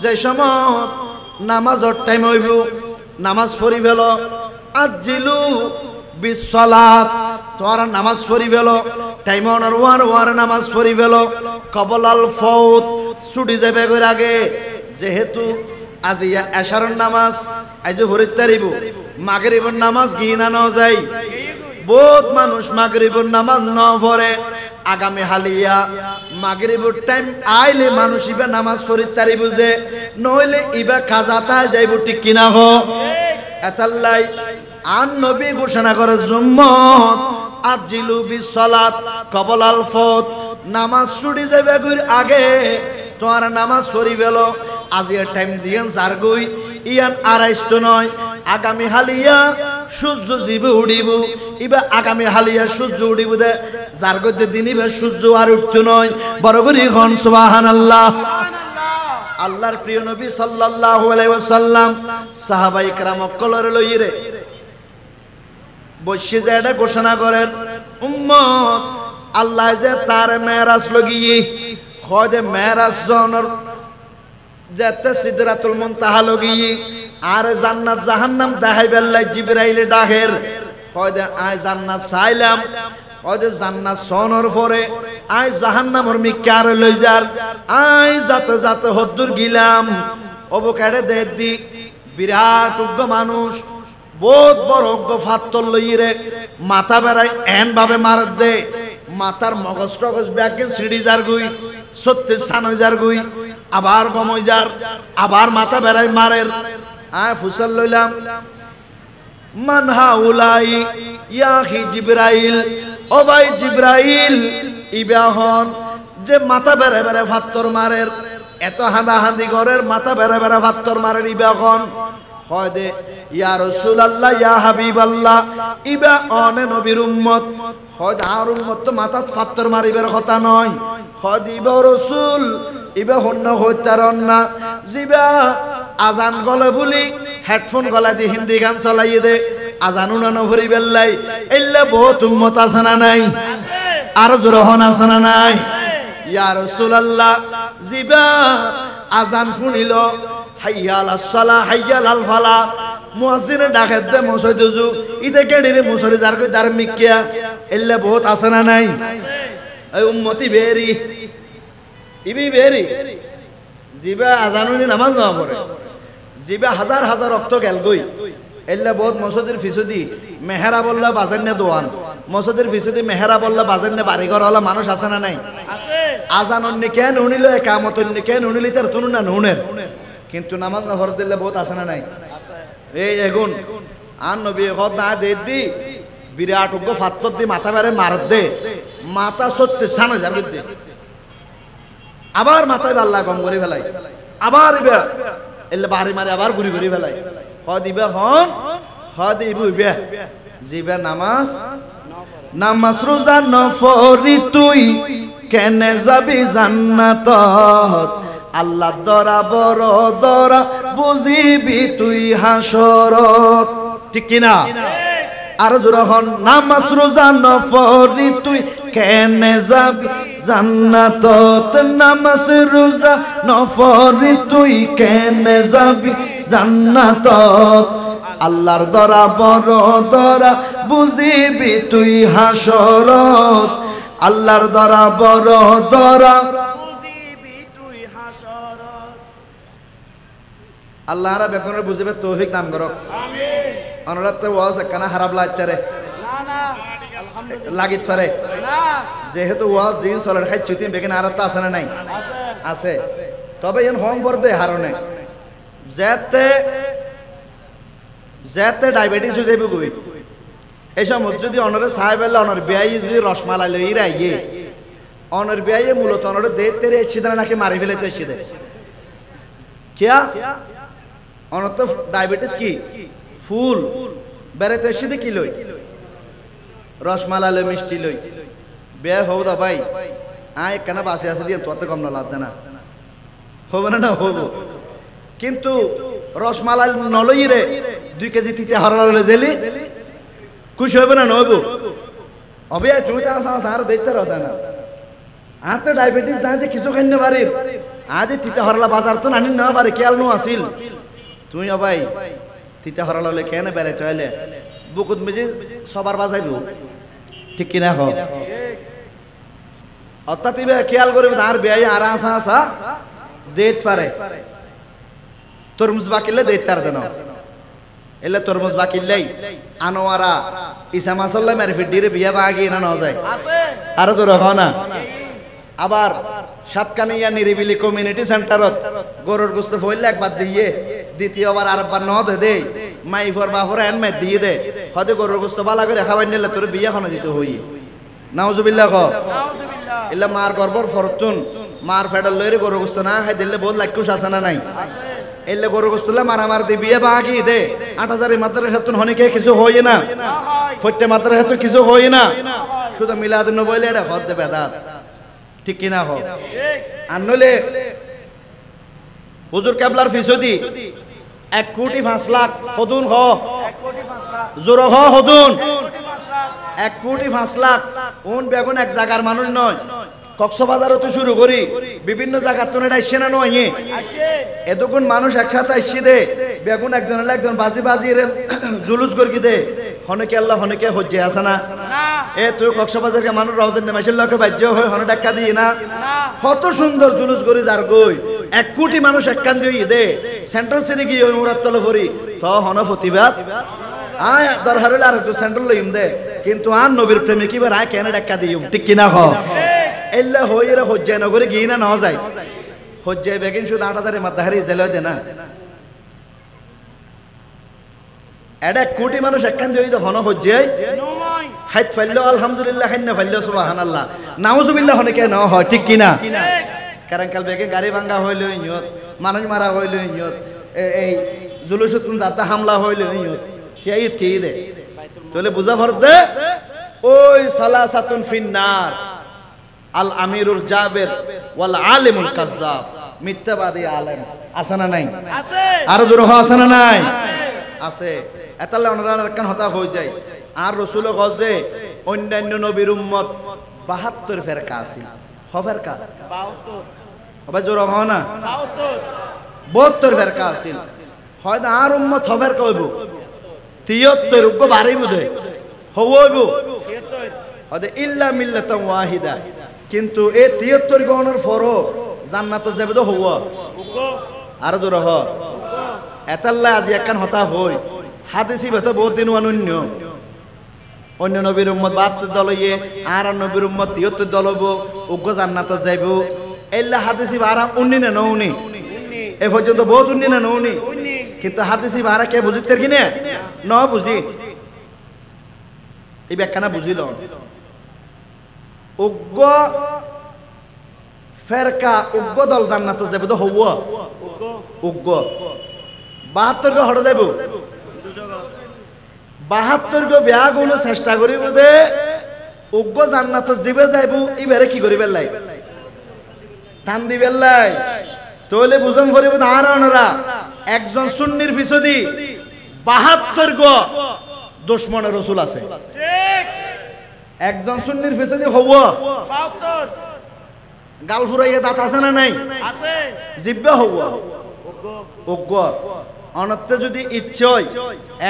Speaker 1: যে সময় নামাজের টাইম হইব নামাজ পড়ি ফেলো আজিলু বিসসালাত তোরা নামাজ পড়ি ফেলো টাইম অনার ওয়ার নামাজ পড়ি ফেলো ক্বাবলাল ফাউত ছুটি যাবে কই আগে যেহেতু আজি এশারের নামাজ আজ ভরিত তারিব মাগরিবের নামাজ গিনা ন যাই বহুত মানুষ মাগরিবের নামাজ ন পড়ে আগামী হালিয়া মাগরিবের টাইম আইলে মানুষ ইবা নামাজ পড়িত তারিব যে নইলে ইবা কাজাতা যাইব ঠিক কিনা হো এতাল্লাই আন নবী ঘোষণা করে জুম্মত আজিলু বিসসালাত ক্বাবলাল ফাউত নামাজ ছুটি যাবে কই আগে তোমার নামাজ পড়ি ফেলো আজির টাইম দিয়েন যার গই ইয়ান আড়াইশো নয় আগামী হালিয়া সূর্য জিবে উড়িব ইবা আগামী হালিয়া সূর্য উড়িব দে যার গতে দিনিবে সূর্য আর উঠতো নয় বড় করি খন সুবহানাল্লাহ আল্লাহর প্রিয় নবী সাল্লাল্লাহু আলাইহি ওয়াসাল্লাম সাহাবাই کرام কলর লইরে বসে যে এটা ঘোষণা করেন উম্মত আল্লাহ যে তার মেরাজ লগিয়ে হয় মেরাজ জনর যেতে সিদরাতুল মুনতাহা লগিয়ে আর জান্নাত জাহান্নাম দেখাইবার লাই জিবরাইলে ডাকের হয় আই জান্নাত চাইলাম হয় জান্নাত সনর পরে আই জাহান্নামর মিকার লই যার আই যাতে যাতে হদ্দুর গিলাম অবকাড়ে দে দি বিরাট উগ্র মানুষ বহুত বড় উগ্র ফাত্তর লইরে মাথা বেড়ায় এন ভাবে মার দে মাথার মগজ টগজ ব্যাগে সিঁড়ি যার গুই 36 গুই আবার গমই যার আবার মাথা বেড়ায় মারের আয় ফুসল লইলাম মান হাউলাই ইয়াহি জিবরাইল ও ভাই জিবরাইল ইবাহন যে মাথা বেড়ে বেড়ে ফাত্তর মারের এত হাঁদাহাঁদি ঘরের মাথা বেড়ে বেড়ে ফাত্তর মারের ইবাহন হয় দে ইয়া রাসূলুল্লাহ ইয়া হাবিবাল্লাহ ইবা অনে নবীর উম্মত হয় আর উম্মত তো মাথা ফাত্তর মারিবার কথা নয় হয় ইবা রাসূল ইবা হন্ন হইতারন না জিবা আজান গলে বলি হেডফোন গলা দিয়ে হিন্দি গান চালাইয়ে দে আজান উনানো ভরি বেল্লাই এল্লা বহুত উম্মত আছে না নাই আর জোরহন আছে না নাই ইয়া রাসূলুল্লাহ জিবা আজান শুনিল হাইয়া আলাস সালাহ হাইয়া আলাল ফালাহ মুয়াজ্জিনে ডাকে দে মসজিদ জু ইতে কেডিরে মুসরি যার কই দার মিকিয়া এল্লা বহুত আছে না নাই এই উম্মতি বেরি ইবি বেরি জিবা আজানুনি নামাজ না পড়ে জিবা হাজার হাজার রক্ত গেল গই এল্লা বহুত মসজিদের ফিসুদি মেহেরা বললা বাজার নে দোয়ান মসজিদের ফিসুদি মেহেরা বললা বাজার নে বাড়িঘর হলা মানুষ আছে না নাই
Speaker 2: আছে
Speaker 1: আজান অন্য কেন উনিল একামত অন্য কেন উনিলি তার তুনু না নুনের কিন্তু নামাজ না ফরজ দিলে বহুত আছে না নাই এই এগুন আর নবী হদ না দে দি বিরাট উগ্র ফাত্তর দি মাথা বেড়ে মার দে মাথা সত্যি সানো যাবে দে আবার মাথায় বাল্লা গম করে ফেলাই আবার ইবে এলে বাড়ি মারে আবার ঘুরি ঘুরি ফেলাই দিবে হন দিবে জিবে নামাজ নামাজ রোজা নফরি তুই কেনে যাবি জান্নাতত আল্লাহ দরা বড় দরা বুঝিবি তুই হাসরত ঠিক কিনা আর জোরা হন নামাজ রোজা নফরি তুই কেনে যাবি জান্নাতত নামাজ রোজা নফরি তুই কেনে যাবি জান্নাতত আল্লাহর দরা বড় দরা বুঝিবি তুই হাসরত আল্লাহর দরা বড় দরা
Speaker 2: বুঝিবি তুই হাসরত
Speaker 1: আল্লাহরা বেকনের বুঝিবে তৌফিক দান করক
Speaker 2: আমিন
Speaker 1: অনুরাতে ওয়াজ একখানা খারাপ লাগতারে
Speaker 2: না না আলহামদুলিল্লাহ
Speaker 1: লাগিত পারে
Speaker 2: না
Speaker 1: যেহেতু ওয়াজ জিন চলের খাই চুতি বেকেন আরাতটা আছে না নাই
Speaker 2: আছে
Speaker 1: আছে তবে এন হোম ফর দে হারনে যেতে ডায়াবেটিস হয়ে যাবে কই এই সময় যদি অনরে সাহেব এলে অনর বিয়াই যদি রসমালাই লই রাইয়ে অনর বিয়াইয়ে মূলত অনরে দে তেরে এসিদারা নাকি মারি ফেলে তো এসিদে কিয়া অনর তো ডায়াবেটিস কি ফুল বেড়ে তো এসিদে কি লই রসমালাই লই মিষ্টি লই বিয়া হব দা ভাই আয় কেন বাসে আসে দিয়ে তোতে কম না লাগবে না হবে না না হবো কিন্তু রসমালাই নলই রে 2 কেজি তিতে হারালে জেলি খুশি হবে না নবো অবে তুমি তো সার দেখতে রতা না আর তো ডায়াবেটিস দাঁতে কিছু খাইতে পারি আজ তিতে হরলা বাজার তো নানি না পারে কেয়াল নো আসিল তুই ভাই তিতে হরলা কেন বেড়ে চলে বুকুত মেজি সবার বাজাইবো ঠিক কিনা হোক অর্থাৎ ইবে খেয়াল করবে আর বেয়াই আর আসা আসা দেত পারে তরমুজ বাকিলে দেত তার দেন এলে তরমুজ বাকিলেই আনোয়ারা ইসা মাসাল্লাহ মেরে ফিডিরে বিয়া বাগি না ন যায়
Speaker 2: আছে
Speaker 1: আর তো রহ না আবার সাতকানিয়া নিরিবিলি কমিউনিটি সেন্টারত গরুর গোস্ত ফইলে একবার দিয়ে দ্বিতীয়বার আরেকবার ন দে দে মাইফর বাফর এন মে দিয়ে দে হয়তো গরুর গোস্ত বালা করে খাবার নিলে তোর বিয়া খানা দিতে হই নাউজুবিল্লাহ ক
Speaker 2: নাউজুবিল্লাহ
Speaker 1: এলে মার গর্বর ফরতুন মার ফেডাল লইরে গরু গোস্ত না খাই দিলে বহুত লাইকুশ আছে না নাই এলে গরু গোস্তলে মারামার দি বিয়ে বাগি দে 8000 মাদ্রাসা তুন হনিকে কিছু হই না
Speaker 2: না হয়
Speaker 1: ফটে মাদ্রাসা তো কিছু হই না শুধু মিলাদুন নবইলে এটা হদ দে বেদাত ঠিক কি না হোক
Speaker 2: ঠিক
Speaker 1: আর নইলে হুজুর কেবলার ফিসদি 1 কোটি 5 লাখ হদুন হ
Speaker 2: 1 কোটি 5 লাখ
Speaker 1: জোর হ হদুন
Speaker 2: 1 কোটি 5 লাখ
Speaker 1: 1 কোটি 5 লাখ কোন বেগুন এক জায়গার মানুষ নয় কক্সবাজারও তো শুরু করি বিভিন্ন জায়গা তো এটা আসছে না নয়
Speaker 2: আসে
Speaker 1: এতক্ষণ মানুষ একসাথে আসছে দে বেগুন একজন হলে একজন বাজি বাজি রে জুলুস করি দে হনেকে আল্লাহ হনেকে হজ্জে আছে না
Speaker 2: না
Speaker 1: এ তুই কক্সবাজারকে মানুষ রওজেন নেমেছিল লোকে বাজ্য হয়ে হনে ডাক্কা দিয়ে না
Speaker 2: না
Speaker 1: কত সুন্দর জুলুস করি যার গই 1 কোটি মানুষ একখান দিয়ে দে সেন্ট্রাল সিটি গিয়ে ওই মুরাত তলে ভরি তো হন প্রতিবাদ আয় দরকার হলে আর একটু সেন্ট্রাল লইম দে কিন্তু আর নবীর প্রেমিক এবার আয় কেন ডাক্কা দিম ঠিক কিনা হ এল্লা হইরে হজ্জে নগরে গিয়ে না ন যায় হজ্জে বেগিন শুধু 8000 মাথাহারি জেলে দে না এটা 1 কোটি মানুষ একখান দিয়ে হন হজ্জে
Speaker 2: নয়
Speaker 1: হাইত ফাইল্লো আলহামদুলিল্লাহ হাইন্না ফাইল্লো সুবহানাল্লাহ নাউজুবিল্লাহ হনেকে ন হয় ঠিক কিনা
Speaker 2: ঠিক
Speaker 1: কারণ কাল বেগে গাড়ি ভাঙ্গা হইল ইয়ত মানুষ মারা হইল ইয়ত এই জুলুসুতুন দাতা হামলা হইল ইয়ত সেই ঠিক দে চলে বুঝা ভর দে ওই সালাসাতুন ফিন্নার আল আমিরুল জাবের ওয়াল আলিমুল কাজ্জাব মিথ্যাবাদী আলেম আছে না নাই
Speaker 2: আছে
Speaker 1: আর জোর আছে না নাই আছে এতালে ওনারা একখান হতা হয়ে যায় আর রসুল গজে অন্যান্য নবীর উম্মত 72 ফেরকা আছে ফেরকা
Speaker 2: 72
Speaker 1: হবে জোর হয় না
Speaker 2: 72
Speaker 1: 72 ফেরকা আছে হয়তো আর উম্মত ফেরকা হইব 73 উগ্র বাড়ি বুঝে হইব
Speaker 2: 73
Speaker 1: হয়তো ইল্লা মিল্লাতাম ওয়াহিদা কিন্তু এই 73 গণের ফরও জান্নাত যাবে তো হওয়া
Speaker 2: উগো
Speaker 1: আর জোর হ এতাল্লা আজি একখান হতা হই হাদিসি বেতো বহুত দিন অনন্য অন্য নবীর উম্মত 72 দল ইয়ে আর নবীর উম্মত 73 দল হবো উগ্র জান্নাত যাইব এল্লা হাদিসি বারা উন্নি না নউনি এ পর্যন্ত বহুত উন্নি না নউনি কিন্তু হাদিসি বারা কে বুঝিতে কিনে ন বুঝি এই ব্যাখ্যানা বুঝিল উগ্র ফেরকা উগ্র দল জান্নাত যাবে তো হব উগ্র 72 কে হড় যাইব 72 কে বিয়া গুলো চেষ্টা করিব যে উগ্র জান্নাত জিবে যাইব ইবারে কি করিবেন লাই টান দিবেন লাই তাহলে বুঝম করিব আর অনরা একজন সুন্নির পিছদি 72 গো দুশমনের রাসূল আছে
Speaker 2: ঠিক
Speaker 1: একজন সুন্নির পিছদি হব
Speaker 2: 72
Speaker 1: গাল ফুরাইয়া দাঁত আছে না নাই
Speaker 2: আছে
Speaker 1: জিব্বা হব
Speaker 2: ওগো
Speaker 1: উগ্র অনত্তে যদি ইচ্ছে হয়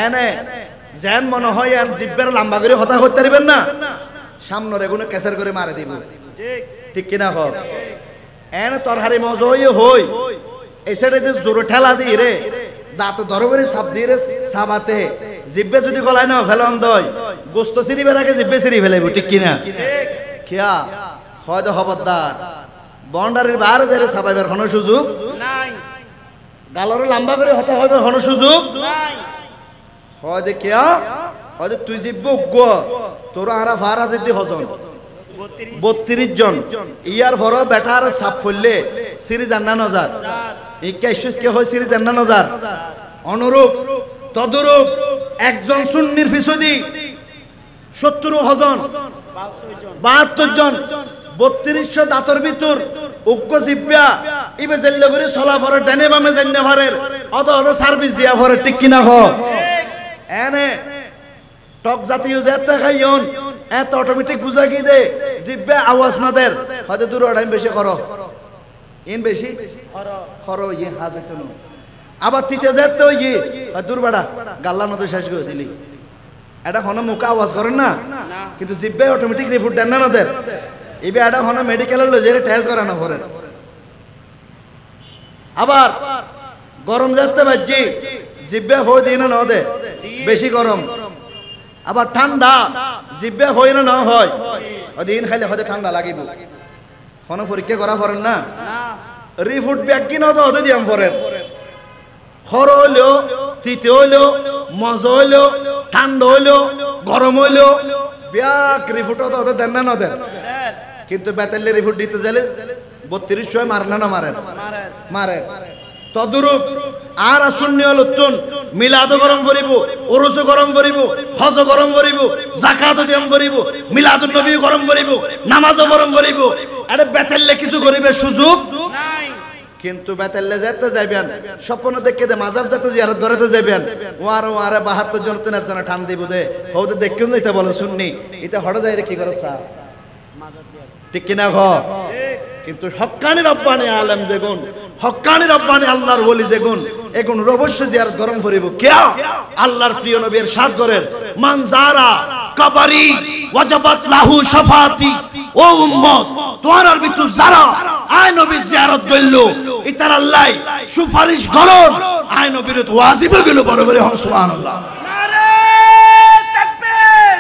Speaker 1: এনে যেন মনে হয় আর জিব্বার লম্বা করে হতা করতে পারবেন না সামনের এগুলো ক্যাসার করে মারে দিব
Speaker 2: ঠিক
Speaker 1: ঠিক কিনা হোক এনে তরহারি মজই হই এই সাইডে যে জোরে ঠেলা দিই রে দাঁত ধরো করে সাপ দিয়ে রে সাবাতে জিব্বে যদি গলায় না ফেলন দই গোস্ত সিঁড়ি বেড়াকে জিব্বে সিঁড়ি ফেলাইব ঠিক কিনা
Speaker 2: ঠিক
Speaker 1: কিয়া হয়তো খবরদার বন্ডারির বাইরে যাই সাবাইবার কোনো সুযোগ
Speaker 2: নাই
Speaker 1: গালরে লম্বা করে হতে হবে কোনো সুযোগ
Speaker 2: নাই
Speaker 1: হয়তো কিয়া হয়তো তুই জিব্ব উগ্র তোর আরা ভাড়া দিতে হজন 32 জন ইয়ার ভর বেটার সাপ ফললে সিরি জান্না নজার ইকাইশুস কে হয় সিরি জান্না নজার অনুরূপ তদরূপ একজন সুন্নির ফিসদি 70 হজন 72 জন 3200 দাঁতর ভিতর উগ্র জিব্বা ইবে জেল্লে করে চলা ভরে ডানে বামে জান্না ভরের অত অত সার্ভিস দিয়া ভরে ঠিক কিনা হ এনে টক জাতীয় যেতে খাইয়ন এত অটোমেটিক বুঝা কি দে জিব্বে আওয়াজ না দের হয়তো দূর টাইম বেশি করো ইন বেশি করো ইয়ে হাজে তো আবার তিতে যেতে ইয়ে দূর বাড়া গাল্লা নতো শেষ করে দিলি এটা হন মুখে আওয়াজ করেন না কিন্তু জিব্বে অটোমেটিক রিপোর্ট দেন না নদের ইবে এটা হন মেডিকেলের লো যে টেস্ট করানো করে আবার গরম যেতে বাজছি জিব্বে হয়ে দিন না দে বেশি গরম আবার ঠান্ডা জিব্বে হয় না হয় ওদিন খাইলে হয়তো ঠান্ডা লাগিব কোনো পরীক্ষা করা পড়েন না রিপোর্ট ব্যাগ কিনা তো হতে দিয়াম পরের খর হইলো তিতে হইলো মজা হইলো ঠান্ডা হইলো গরম হইলো ব্যাগ রিপোর্ট তো হতে দেন না দেন কিন্তু বেতালে রিপোর্ট দিতে গেলে 3200 মারেন না মারেন মারে তদরূপ আর সুন্নি হলতুন মিলাদ গরম করিব উরুস গরম করিব হজ গরম করিব যাকাত দিম করিব মিলাদুন নবী গরম করিব নামাজ গরম করিব আরে বেতালে কিছু করিবে সুযোগ
Speaker 2: নাই
Speaker 1: কিন্তু বেতালে যেতে যাবেন স্বপ্ন দেখে দে মাজার যেতে জিয়ারত করতে যাবেন ওয়ার ওয়ারে 72 জন তেনার জন্য ঠান দিব দে হউতে দেখকেও যাইতে বলে শুননি এটা হড় যায় রে কি করে সা ঠিক কিনা গ কিন্তু হক্কানি রব্বানি আলেম যেগুন হক্কানি রব্বানি আল্লাহর ওলি যেগুন এগুন অবশ্যই জিয়ারত গরম করিব কিয়া আল্লাহর প্রিয় নবীর সাথ করেন মান যারা কবরি ওয়াজাবাত লাহু শাফাতি ও উম্মত তোমার ভিতর যারা আয় নবী জিয়ারত করল ইতার আল্লাহ সুপারিশ করুন আয় নবীর ওয়াজিব গেল বড় করে হন সুবহানাল্লাহ
Speaker 2: নারে তাকবীর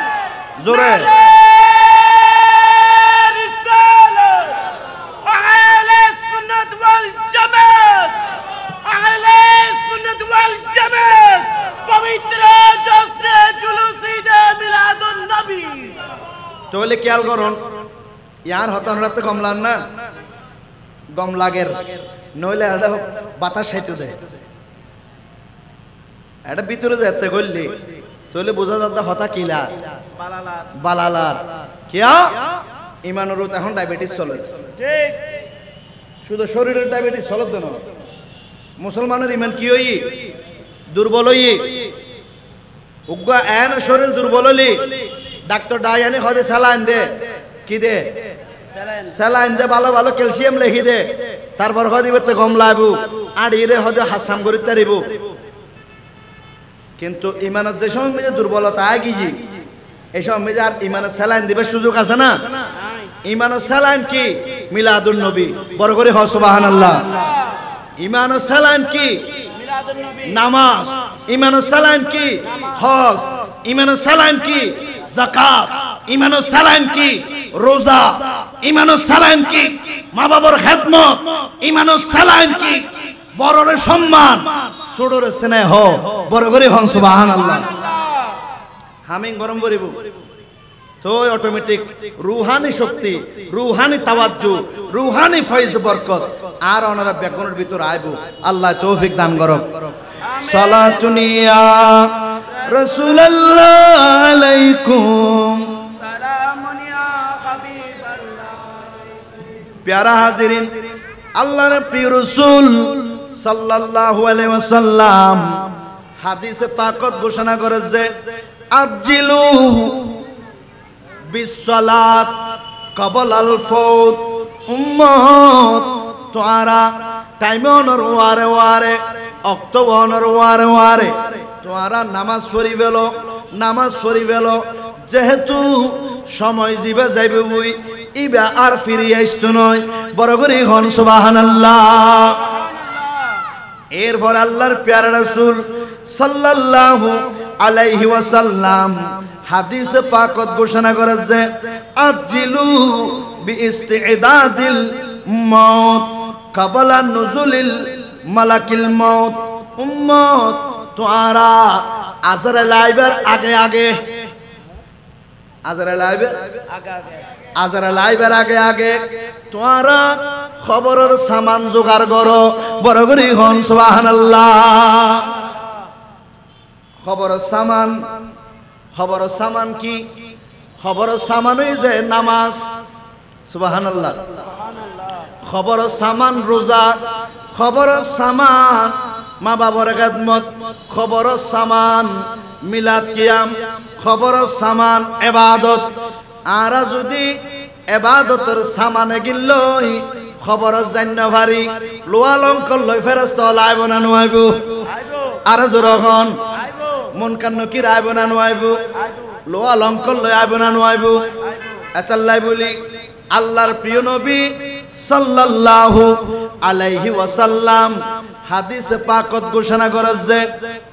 Speaker 1: জোরে তাহলে খেয়াল করুন ইয়ার হতান রাতে গমলান না গম লাগের নইলে এটা বাতাস সাইতে দেয় এটা ভিতরে যেতে করলি তাহলে বোঝা যাচ্ছে হতা কিলা বালালার কিয়া ইমানের এখন ডায়াবেটিস চলে
Speaker 2: ঠিক
Speaker 1: শুধু শরীরের ডায়াবেটিস চলত না মুসলমানের ইমান কি হই দুর্বল হই উগ্র এন শরীর দুর্বল হলি ডাক্তার ডায়ানি হদে স্যালাইন দে কি দে স্যালাইন দে ভালো ভালো ক্যালসিয়াম লেখি দে তারপর হদিবে তো গম লাইবু আর ইরে হদে হাসাম করি তারিব কিন্তু ইমানের যে সময় মেয়ে দুর্বলতা আগিয়ে এই সময় মেয়ে আর ইমানের স্যালাইন দিবে সুযোগ আছে না ইমানের স্যালাইন কি মিলাদুন নবী বড় করে হ সুবহানাল্লাহ ইমানের স্যালাইন কি
Speaker 2: মিলাদুন নবী
Speaker 1: নামাজ, ঈমানুস সালাম কি? হজ, ঈমানুস সালাম কি? যাকাত, ঈমানুস সালাম কি? রোজা, ঈমানুস সালাম কি? মা বাবার খেদমত, ঈমানুস সালাম কি? বড়রে সম্মান, ছোটরে স্নেহ, বড় করে হন সুবহানাল্লাহ। হামিং গরম করিব তো অটোমেটিক রুহানি শক্তি, রুহানি তাওয়াজ্জু, রুহানি ফয়েজ বরকত আর ওনারা বেগুনের ভিতর আইব। আল্লাহ তৌফিক দান করুক। সালাতুন ইয়া রাসূলুল্লাহ আলাইকুম।
Speaker 2: সালামুন ইয়া হাবিবাল্লাহ।
Speaker 1: প্যারা হাজিরিন, আল্লাহর প্রিয় রাসূল সাল্লাল্লাহু আলাইহি ওয়াসাল্লাম হাদিসে পাকত ঘোষণা করে যে আজ্জিলু বিসসালাত ক্বাবলাল ফাউত। উম্মত তোরা টাইমে অনর ওয়ারে ওয়ারে, অক্টোবর অনর ওয়ারে ওয়ারে তোরা নামাজ পড়ি ফেলো, নামাজ পড়ি ফেলো। যেহেতু সময় জিবে যাইবে বই ইবা আর ফিরে আসতো নয়। বড় করে হন সুবহানাল্লাহ। এরপর আল্লাহর প্যারা রাসূল সাল্লাল্লাহু আলাইহি ওয়াসাল্লাম হাদিসে পাকত ঘোষণা করে যে আজ্জিলু বিইস্তিদাদিল মাউত ক্বাবলা নুজুলিল মালাকিল মাউত। উম্মত তোরা আজরাইল আইবার আগে আগে, আজরাইল আইবার
Speaker 2: আগে আগে
Speaker 1: আজরাইল আইবার আগে আগে তোরা খবরের সামান জোগাড় করো। বড় করে হন সুবহানাল্লাহ। খবরের সামান, খবরের সামান কি? খবরের সামান হই যে নামাজ, সুবহানাল্লাহ। খবরের সামান রোজা, খবরের সামান মা বাবার খেদমত, খবরের সামান মিলাদ কিয়াম, খবরের সামান ইবাদত। আর যদি ইবাদতের সামানে গিলই খবরের জান্ন ভারী লোয়া লঙ্কর লই ফেরেশতা লাইব না নয়াইব।
Speaker 2: আইবো
Speaker 1: আর জোরখন
Speaker 2: আইবো
Speaker 1: মন কান্ন কি রাইব না নয়াইব,
Speaker 2: আইবো
Speaker 1: লোয়া লঙ্কর লই আইব না নয়াইব। এতাল্লাই বলি আল্লাহর প্রিয় নবী সাল্লাল্লাহু আলাইহি ওয়াসাল্লাম হাদিসে পাকত ঘোষণা করে যে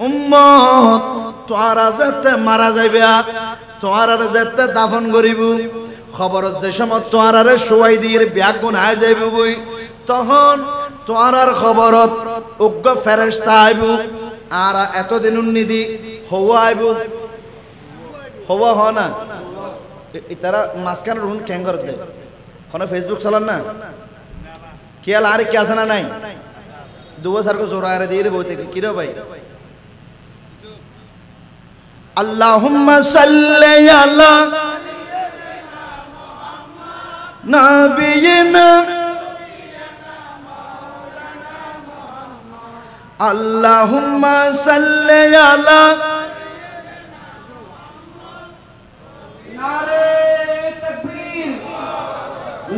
Speaker 1: উম্মত তোরা যেতে মারা যাইবে, তোরা যেতে দাফন করিব, খবরত যে সময় তোরারে শোয়াই দিয়ে ব্যাগ গুনায় যাইব বই, তখন তোরার খবরত উগ্র ফেরেশতা আইব। আর এতদিন উন্নিদি হওয়া আইব, হওয়া হ না তারা মাঝখানে রুন ক্যাং করে দেয়। কোনো ফেসবুক চালান না খেয়াল আর কি আছে না নাই? দুবছর জোড়া আরে দিয়ে বইতে কিরে ভাই আল্লাহুম্মা সাল্লি আলা নাবিয়িনা আল্লাহুম্মা সাল্লি আলা
Speaker 2: নারে তাকবীর,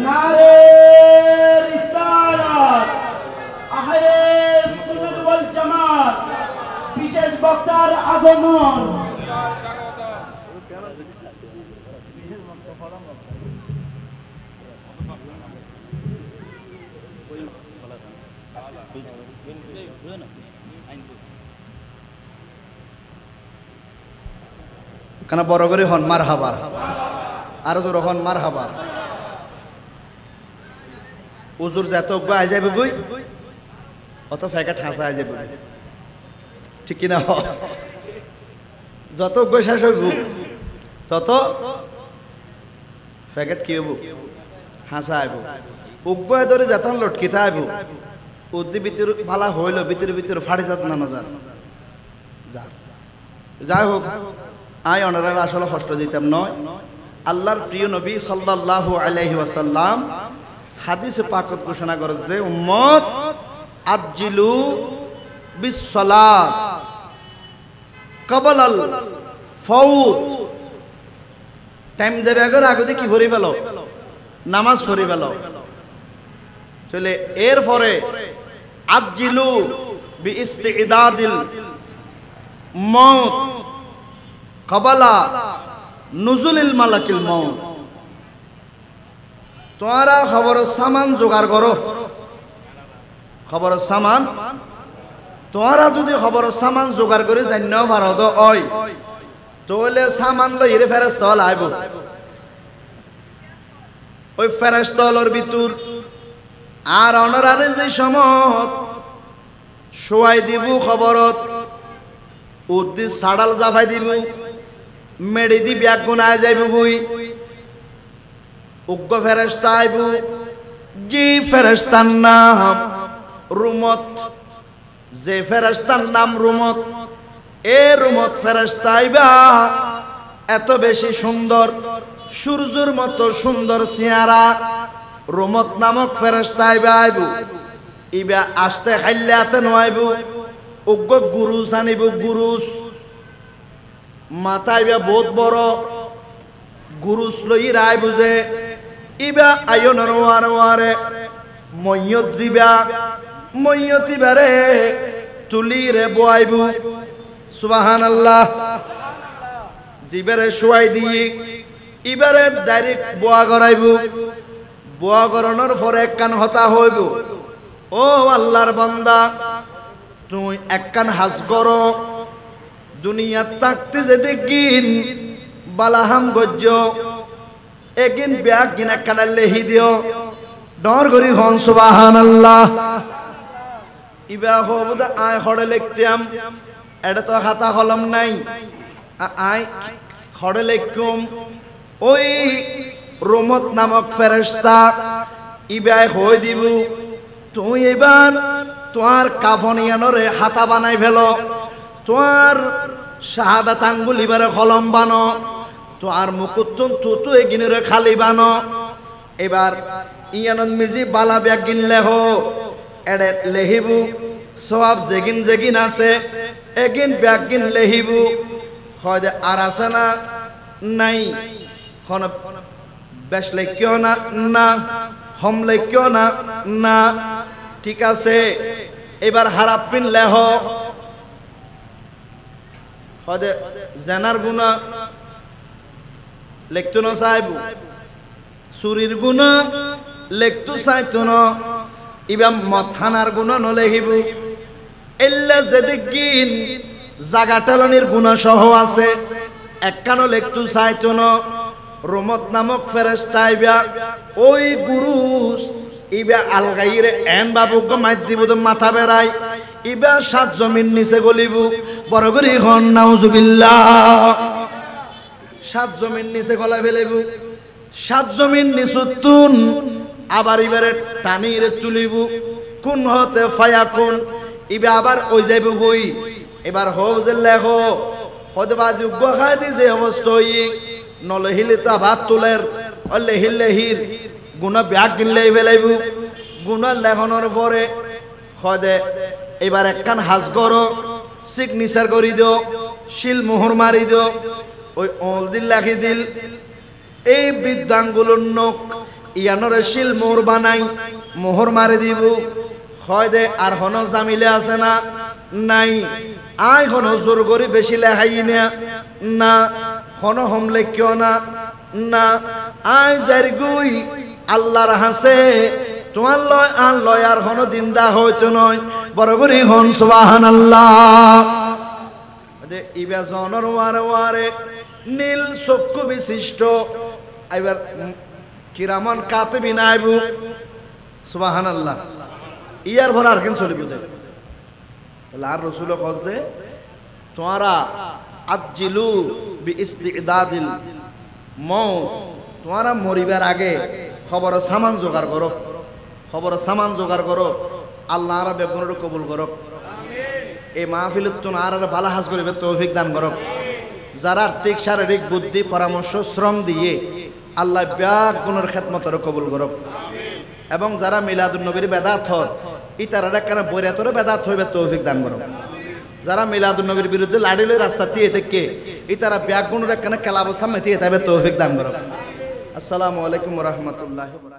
Speaker 2: নারে রিসালাত, আহলে সুন্নাত ওয়াল জামাত, বিশেষ বক্তার আগমন।
Speaker 1: কেন বড় করে হন মারহাবা, আরো তো রহন মারহাবা। উজুর যত আই যাবে বই অত ফ্যাকেট হাসা আই যাবে, ঠিক কিনা? যত শেষ হইব তত ফ্যাকেট কি হইব? হাসা আইব। উগ্গয় ধরে যেতন লটকিতে আইব উদ্দি ভিতর ভালা হইল, ভিতর ভিতর ফাড়ি যাত না নজার যার। যাই হোক, আই ওনারা আসলে কষ্ট দিতাম নয়। আল্লাহর প্রিয় নবী সাল্লাল্লাহু আলাইহি ওয়াসাল্লাম হাদিসে পাকত ঘোষণা করে যে উম্মত আজ্জিলু বিসসালাত ক্বাবলাল ফাউত। টাইম যাবে আগে আগে কি ভরি ফেলো? নামাজ পড়ি ফেলো। চলে এরপরে আজ্জিলু বিইস্তিদাদিল মাউত ক্বাবলা নুজুলিল মালাকিল মাউত। তোমরা খবরের সামান জোগাড় করো, খবরের সামান তোরা যদি খবর সামান জোগাড় করে জান্য ভারত ওই তাহলে সামান লই রে ফেরেশতা আইব ওই ফেরেশতার ভিতর আর অনরারে যে সমত শোয়াই দিব খবরত উদ্দি সাড়াল জাফাই দিব মেডি দি ব্যাগ গুনায় যাইব বই উগ্র ফেরেশতা আইব জি ফেরেশতার নাম রুমত যে ফেরেশতার নাম রুমত এ রুমত ফেরেশতা আইবা এত বেশি সুন্দর সূর্যের মতো সুন্দর চেহারা রুমত নামক ফেরেশতা আইবা আইব ইবা আসতে খাইলে হাতে নয়াইব উগ্র গুরুস আনিব গুরুস মাথা ইবা বহুত বড় গুরুস লই রায় বুঝে ইবা আয়নের ওয়ারে ময়ত জিবা ময়তি বারে তুলি রে বয়াইব সুবহানাল্লাহ জিবারে শুয়াই দিয়ে ইবারে ডাইরেক্ট বোয়া করাইব বোয়া করানোর পরে একখান হতা হইব ও আল্লাহর বান্দা তুই একখান হাজ করো দুনিয়া থাকতে যে দেখিন বালাহাম গজ্জ একিন ব্যাগ কিনা একখানা লেহি দিও ডর করি হন সুবহানাল্লাহ ইবা হবুদা আয় হড়ে লিখতাম এটা তো খাতা কলম নাই আয় হড়ে লিখুম ওই রুমত নামক ফেরেশতা ইবাই হই দিব তুই এবার তোমার কাফনিয়ানরে হাতা বানাই ফেলো তোমার শাহাদাত আঙ্গুল এবারে কলম বানো তোমার মুকুত্তুম তুতু এগিনে খালি বানো এবার ইয়ানন মিজি বালা ব্যাগ গিনলে হো এডে লেহিবু সওয়াব জেগিন জেগিন আছে এগিন ব্যাগ গিন লেহিবু হয় আর আছে না নাই কোন বেশ লেখিও না না হম লেখিও না না ঠিক আছে এবার হারাপিন লেহ হদে জানার গুনাহ লেখতো না সাহেব সুরির গুনাহ লেখতো চাইতো না ইবা মথানার গুনাহ নলেহিব এল্লা যেদিকিন জাগাটালনির গুনাহ সহ আছে একখানো লেখতো চাইতো না রুমত নামক ফেরেশতা আইবা ওই গুরুস ইবা আলগাইরে এন বাবুকে মাইর দিব তো মাথা বেড়াই ইবা সাত জমিন নিচে গলিব বড় করি হন নাউজুবিল্লাহ সাত জমিন নিচে গলা ফেলেব সাত জমিন নিচুতুন আবার ইবারে টানিরে তুলিব কোন হতে ফায়া কোন ইবা আবার ওই যাইব গই এবার হও যে লেখো হতে বাজি খাই দিছে অবস্থা নলহিলে তো ভাত তুলের লেহির লেহির গুণা ব্যাগ কিনলে ফেলাইব গুণা লেখনের পরে হদে এবার একখান হাজ করো সিগনেচার করি দিও শিল মোহর মারি দিও ওই অল দিল লেখি দিল এই বৃদ্ধাঙ্গুলোর নখ ইয়ানরে শিল মোহর বানাই মোহর মারি দিব হয় দে আর হন জামিলে আছে না নাই আই হন জোর করি বেশি লেখাই না হন হম লেখিও না না আই যার গুই আল্লাহর হাসে তোমার লয় আর লয় আর হন দিনদা হইতো নয় বড় করি হন সুবহানাল্লাহ ইবা জনর ওয়ারে ওয়ারে নীল চক্ষু বিশিষ্ট এবার কিরামান কাতিবিন আইবু সুবহানাল্লাহ ইয়ার ভর আর কেন চলিব তাহলে আর রাসূল কইছে তোমরা আজ্জিলু বিইস্তিদাদিল মউত তোমরা মরিবার আগে খবর সামান জোগাড় করো খবর সামান জোগাড় করো আল্লাহ আর বেগুনরে কবুল করো এই মাহফিলত তো আর ভালো হাজ করিবে তৌফিক দান করো যারা আর্থিক শারীরিক বুদ্ধি পরামর্শ শ্রম দিয়ে আল্লাহ ব্যাগ গুণের খেদমতরে কবুল করো এবং যারা মিলাদুন নবীর বেদাত হয় ইতারা কেন বৈরাতরে বেদাত হইবে তৌফিক দান করো যারা মিলাদুন নবীর বিরুদ্ধে লাড়িলে রাস্তা দিয়ে থেকে ইতারা ব্যাগ গুণের কেন কেলাবো সামনে দিয়ে তৌফিক দান করো আসসালামু আলাইকুম ওয়া রাহমাতুল্লাহি